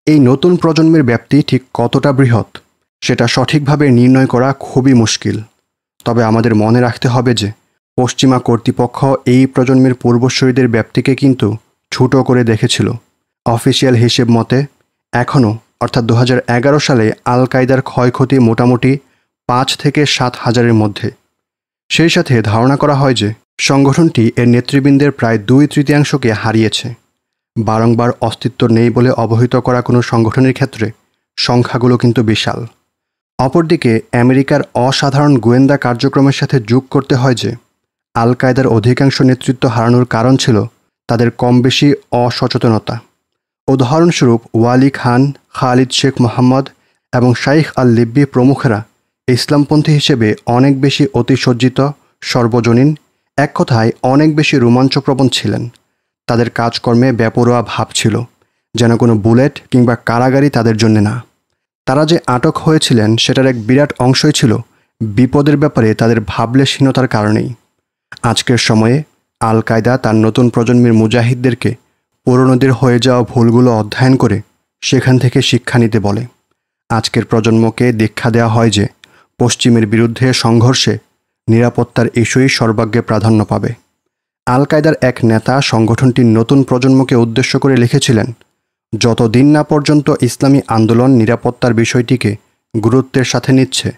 এই নতুন প্রজন্মের ব্যাপ্তি ঠিক কতটা বৃহৎ সেটা সঠিকভাবে নির্ণয় করা খুবই মুশকিল। তবে আমাদের মনে রাখতে হবে যে পশ্চিমা কর্তৃপক্ষ এই প্রজন্মের পূর্বসূরীদের ব্যাপ্তিকে কিন্তু ছোট করে দেখেছিল। অফিসিয়াল হিসেব মতে এখনও অর্থাৎ 2011 সালে আল কায়দার ক্ষয়ক্ষতি মোটামুটি 5 থেকে 7 হাজারের মধ্যে। সেই সাথে ধারণা করা হয় যে সংগঠনটি এর নেতৃবৃন্দের প্রায় 2/3 হারিয়েছে। বারংবার অস্তিত্ব নেই বলে অবহিত করা কোনো সংগঠনের ক্ষেত্রে সংখ্যাগুলো কিন্তু বিশাল। অপরদিকে আমেরিকার অসাধারণ গোয়েন্দা কার্যক্রমের সাথে যোগ করতে হয় যে আল কায়দার অধিকাংশ নেতৃত্ব হারানোর কারণ ছিল তাদের কম বেশি অসচেতনতা। উদাহরণস্বরূপ ওয়ালি খান, খালিদ শেখ মোহাম্মদ এবং শাইখ আল লিব্বি প্রমুখেরা ইসলামপন্থী হিসেবে অনেক বেশি অতিসজ্জিত, সর্বজনীন, এক কথায় অনেক বেশি রোমাঞ্চপ্রবণ ছিলেন। তাদের কাজকর্মে বেপরোয়া ভাব ছিল, যেন কোনো বুলেট কিংবা কারাগারি তাদের জন্য না। তারা যে আটক হয়েছিলেন সেটার এক বিরাট অংশই ছিল বিপদের ব্যাপারে তাদের ভাবলেশহীনতার কারণেই। আজকের সময়ে আল কায়দা তার নতুন প্রজন্মের মুজাহিদদেরকে পুরনোদের হয়ে যাওয়া ভুলগুলো অধ্যয়ন করে সেখান থেকে শিক্ষা নিতে বলে। আজকের প্রজন্মকে দীক্ষা দেওয়া হয় যে পশ্চিমের বিরুদ্ধে সংঘর্ষে নিরাপত্তার ইস্যুই সর্বাগ্রে প্রাধান্য পাবে। আল কায়দার এক নেতা সংগঠনটির নতুন প্রজন্মকে উদ্দেশ্য করে লিখেছিলেন, যতদিন না পর্যন্ত ইসলামী আন্দোলন নিরাপত্তার বিষয়টিকে গুরুত্বের সাথে নিচ্ছে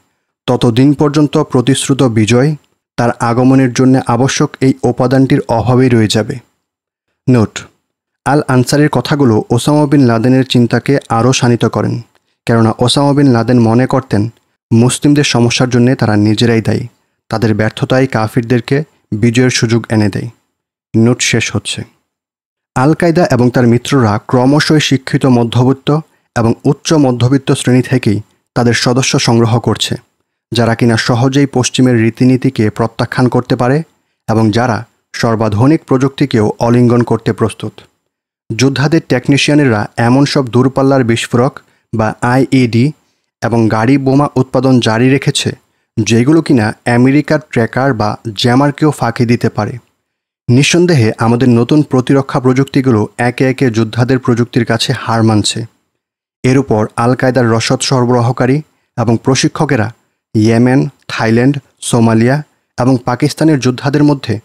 ততদিন পর্যন্ত প্রতিশ্রুত বিজয় তার আগমনের জন্য আবশ্যক এই উপাদানটির অভাবেই রয়ে যাবে। নোট: আল আনসারের কথাগুলো ওসামা বিন লাদেনের চিন্তাকে আরও শানিত করেন, কেননা ওসামা বিন লাদেন মনে করতেন মুসলিমদের সমস্যার জন্য তারা নিজেরাই দায়ী, তাদের ব্যর্থতাই কাফিরদেরকে বিজয়ের সুযোগ এনে দেয়। নোট শেষ হচ্ছে। আল কায়দা এবং তার মিত্ররা ক্রমশই শিক্ষিত মধ্যবিত্ত এবং উচ্চ মধ্যবিত্ত শ্রেণী থেকেই তাদের সদস্য সংগ্রহ করছে, যারা কিনা সহজেই পশ্চিমের রীতিনীতিকে প্রত্যাখ্যান করতে পারে এবং যারা সর্বাধুনিক প্রযুক্তিকেও অলিঙ্গন করতে প্রস্তুত। যোদ্ধাদের টেকনিশিয়ানেরা এমন সব দূরপাল্লার বিস্ফোরক বা আইইডি এবং গাড়ি বোমা উৎপাদন জারি রেখেছে যেগুলো কিনা আমেরিকার ট্র্যাকার বা জ্যামারকেও ফাঁকি দিতে পারে। নিঃসন্দেহে আমাদের নতুন প্রতিরক্ষা প্রযুক্তিগুলো একে একে যোদ্ধাদের প্রযুক্তির কাছে হার মানছে। এর উপর আল কায়দার রসদ সরবরাহকারী এবং প্রশিক্ষকেরা ইয়েমেন, থাইল্যান্ড, সোমালিয়া এবং পাকিস্তানের যোদ্ধাদের মধ্যে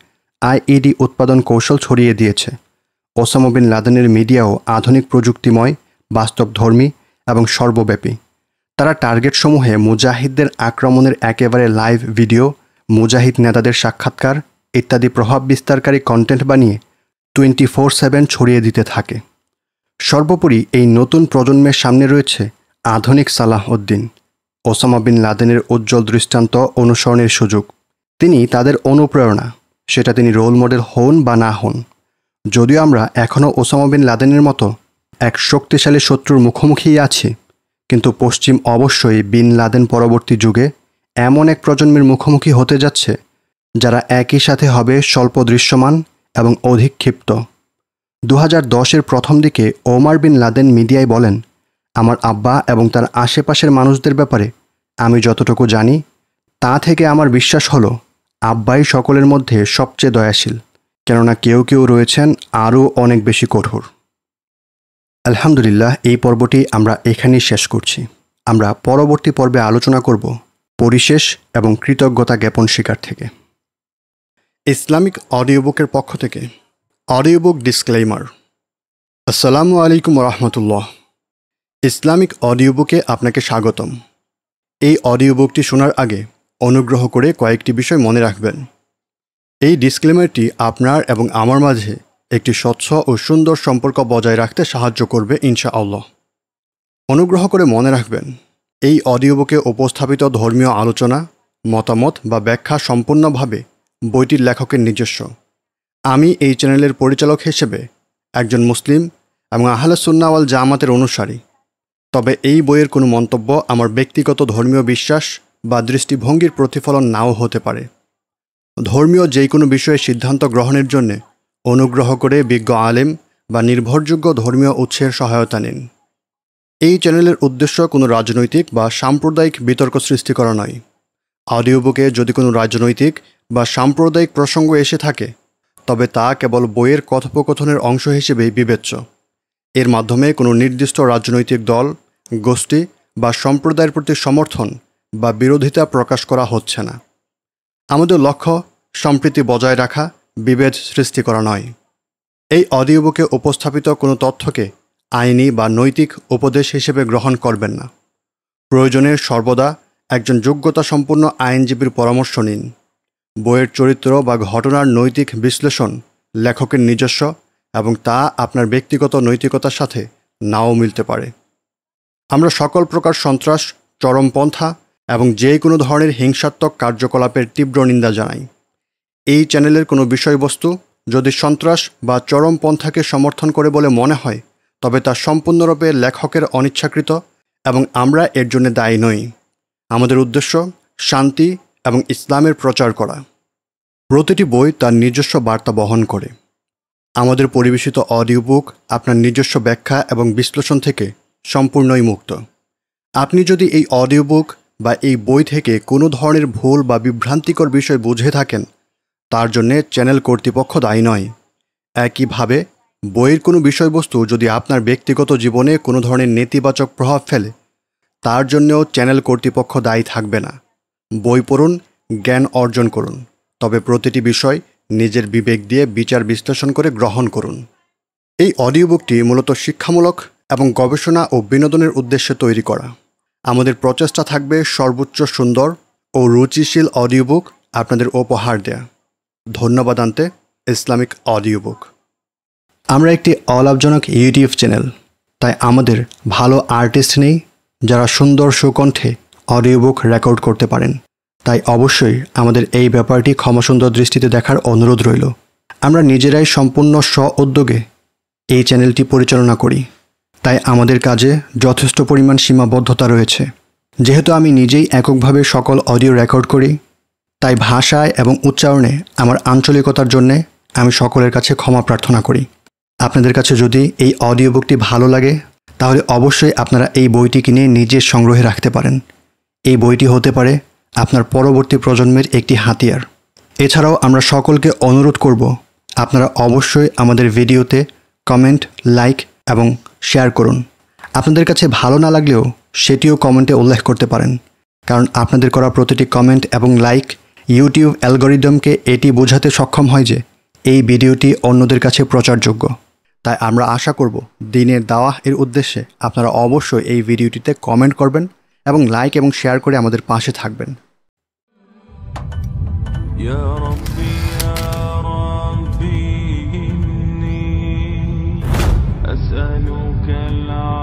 আইইডি উৎপাদন কৌশল ছড়িয়ে দিয়েছে। ওসামা বিন লাদেনের মিডিয়াও আধুনিক প্রযুক্তিময়, বাস্তবধর্মী এবং সর্বব্যাপী। তারা টার্গেটসমূহে মুজাহিদদের আক্রমণের একেবারে লাইভ ভিডিও, মুজাহিদ নেতাদের সাক্ষাৎকার ইত্যাদি প্রভাব বিস্তারকারী কন্টেন্ট বানিয়ে 24/7 ছড়িয়ে দিতে থাকে। সর্বোপরি এই নতুন প্রজন্মের সামনে রয়েছে আধুনিক সালাহ উদ্দিন, ওসামা বিন লাদেনের উজ্জ্বল দৃষ্টান্ত অনুসরণের সুযোগ। তিনি তাদের অনুপ্রেরণা, সেটা তিনি রোল মডেল হন বা না হন। যদিও আমরা এখনও ওসামা বিন লাদেনের মতো এক শক্তিশালী শত্রুর মুখোমুখিই আছি, কিন্তু পশ্চিম অবশ্যই বিন লাদেন পরবর্তী যুগে এমন এক প্রজন্মের মুখোমুখি হতে যাচ্ছে যারা একই সাথে হবে স্বল্প দৃশ্যমান এবং অধিক ক্ষিপ্ত। 2010-এর প্রথম দিকে ওমর বিন লাদেন মিডিয়ায় বলেন, আমার আব্বা এবং তার আশেপাশের মানুষদের ব্যাপারে আমি যতটুকু জানি তা থেকে আমার বিশ্বাস হলো আব্বাই সকলের মধ্যে সবচেয়ে দয়াশীল, কেননা কেউ কেউ রয়েছেন আরও অনেক বেশি কঠোর। আলহামদুলিল্লাহ, এই পর্বটি আমরা এখানেই শেষ করছি। আমরা পরবর্তী পর্বে আলোচনা করব পরিশেষ এবং কৃতজ্ঞতা জ্ঞাপন শিকার থেকে। ইসলামিক অডিও বুকের পক্ষ থেকে অডিও বুক ডিসক্লেইমার। আসসালামু আলাইকুম রহমতুল্লাহ। ইসলামিক অডিও বুকে আপনাকে স্বাগতম। এই অডিও বুকটি শোনার আগে অনুগ্রহ করে কয়েকটি বিষয় মনে রাখবেন। এই ডিসক্লেমারটি আপনার এবং আমার মাঝে একটি স্বচ্ছ ও সুন্দর সম্পর্ক বজায় রাখতে সাহায্য করবে ইনশাআল্লাহ। অনুগ্রহ করে মনে রাখবেন, এই অডিও বুকে উপস্থাপিত ধর্মীয় আলোচনা, মতামত বা ব্যাখ্যা সম্পূর্ণভাবে বইটির লেখকের নিজস্ব। আমি এই চ্যানেলের পরিচালক হিসেবে একজন মুসলিম এবং আহলে সুন্নাহ ওয়াল জামাতের অনুসারী। তবে এই বইয়ের কোনো মন্তব্য আমার ব্যক্তিগত ধর্মীয় বিশ্বাস বা দৃষ্টিভঙ্গির প্রতিফলন নাও হতে পারে। ধর্মীয় যে কোনো বিষয়ে সিদ্ধান্ত গ্রহণের জন্যে অনুগ্রহ করে বিজ্ঞ আলেম বা নির্ভরযোগ্য ধর্মীয় উৎসের সহায়তা নিন। এই চ্যানেলের উদ্দেশ্য কোনো রাজনৈতিক বা সাম্প্রদায়িক বিতর্ক সৃষ্টি করা নয়। অডিও বুকে যদি কোনো রাজনৈতিক বা সাম্প্রদায়িক প্রসঙ্গ এসে থাকে তবে তা কেবল বইয়ের কথোপকথনের অংশ হিসেবেই বিবেচ্য। এর মাধ্যমে কোনো নির্দিষ্ট রাজনৈতিক দল, গোষ্ঠী বা সম্প্রদায়ের প্রতি সমর্থন বা বিরোধিতা প্রকাশ করা হচ্ছে না। আমাদের লক্ষ্য সম্প্রীতি বজায় রাখা, বিভেদ সৃষ্টি করা নয়। এই অডিও বুকে উপস্থাপিত কোনো তথ্যকে আইনি বা নৈতিক উপদেশ হিসেবে গ্রহণ করবেন না। প্রয়োজনে সর্বদা একজন যোগ্যতা সম্পন্ন আইনজীবীর পরামর্শ নিন। বইয়ের চরিত্র বা ঘটনার নৈতিক বিশ্লেষণ লেখকের নিজস্ব এবং তা আপনার ব্যক্তিগত নৈতিকতার সাথে নাও মিলতে পারে। আমরা সকল প্রকার সন্ত্রাস, চরমপন্থা এবং যে কোনো ধরনের হিংসাত্মক কার্যকলাপের তীব্র নিন্দা জানাই। এই চ্যানেলের কোনো বিষয়বস্তু যদি সন্ত্রাস বা চরমপন্থাকে সমর্থন করে বলে মনে হয় তবে তা সম্পূর্ণরূপে লেখকের অনিচ্ছাকৃত এবং আমরা এর জন্য দায়ী নই। আমাদের উদ্দেশ্য শান্তি এবং ইসলামের প্রচার করা। প্রতিটি বই তার নিজস্ব বার্তা বহন করে। আমাদের পরিবেশিত অডিও বুক আপনার নিজস্ব ব্যাখ্যা এবং বিশ্লেষণ থেকে সম্পূর্ণই মুক্ত। আপনি যদি এই অডিও বুক বা এই বই থেকে কোনো ধরনের ভুল বা বিভ্রান্তিকর বিষয় বুঝে থাকেন তার জন্যে চ্যানেল কর্তৃপক্ষ দায়ী নয়। একইভাবে বইয়ের কোনো বিষয়বস্তু যদি আপনার ব্যক্তিগত জীবনে কোনো ধরনের নেতিবাচক প্রভাব ফেলে তার জন্যেও চ্যানেল কর্তৃপক্ষ দায়ী থাকবে না। বই পড়ুন, জ্ঞান অর্জন করুন, তবে প্রতিটি বিষয় নিজের বিবেক দিয়ে বিচার বিশ্লেষণ করে গ্রহণ করুন। এই অডিও বুকটি মূলত শিক্ষামূলক এবং গবেষণা ও বিনোদনের উদ্দেশ্যে তৈরি করা। আমাদের প্রচেষ্টা থাকবে সর্বোচ্চ সুন্দর ও রুচিশীল অডিও বুক আপনাদের উপহার দেয়া। ধন্যবাদ আনতে ইসলামিক অডিও বুক। আমরা একটি অলাভজনক ইউটিউব চ্যানেল, তাই আমাদের ভালো আর্টিস্ট নেই যারা সুন্দর সুকণ্ঠে অডিও বুক রেকর্ড করতে পারেন। তাই অবশ্যই আমাদের এই ব্যাপারটি ক্ষমাসুন্দর দৃষ্টিতে দেখার অনুরোধ রইল। আমরা নিজেরাই সম্পূর্ণ স্ব উদ্যোগে এই চ্যানেলটি পরিচালনা করি, তাই আমাদের কাজে যথেষ্ট পরিমাণ সীমাবদ্ধতা রয়েছে। যেহেতু আমি নিজেই এককভাবে সকল অডিও রেকর্ড করি, তাই ভাষায় এবং উচ্চারণে আমার আঞ্চলিকতার জন্যে আমি সকলের কাছে ক্ষমা প্রার্থনা করি। আপনাদের কাছে যদি এই অডিও বুকটি ভালো লাগে, তাহলে অবশ্যই আপনারা এই বইটি কিনে নিজের সংগ্রহে রাখতে পারেন। এই বইটি হতে পারে আপনার পরবর্তী প্রজন্মের একটি হাতিয়ার। এছাড়াও আমরা সকলকে অনুরোধ করব, আপনারা অবশ্যই আমাদের ভিডিওতে কমেন্ট, লাইক এবং শেয়ার করুন। আপনাদের কাছে ভালো না লাগলেও সেটিও কমেন্টে উল্লেখ করতে পারেন, কারণ আপনাদের করা প্রতিটি কমেন্ট এবং লাইক ইউটিউব অ্যালগরিদমকে এটি বোঝাতে সক্ষম হয় যে এই ভিডিওটি অন্যদের কাছে প্রচারযোগ্য। তাই আমরা আশা করব দ্বীনের দাওয়াহ এর উদ্দেশ্যে আপনারা অবশ্যই এই ভিডিওটিতে কমেন্ট করবেন এবং লাইক এবং শেয়ার করে আমাদের পাশে থাকবেন। يا ربي إني أسألك العافية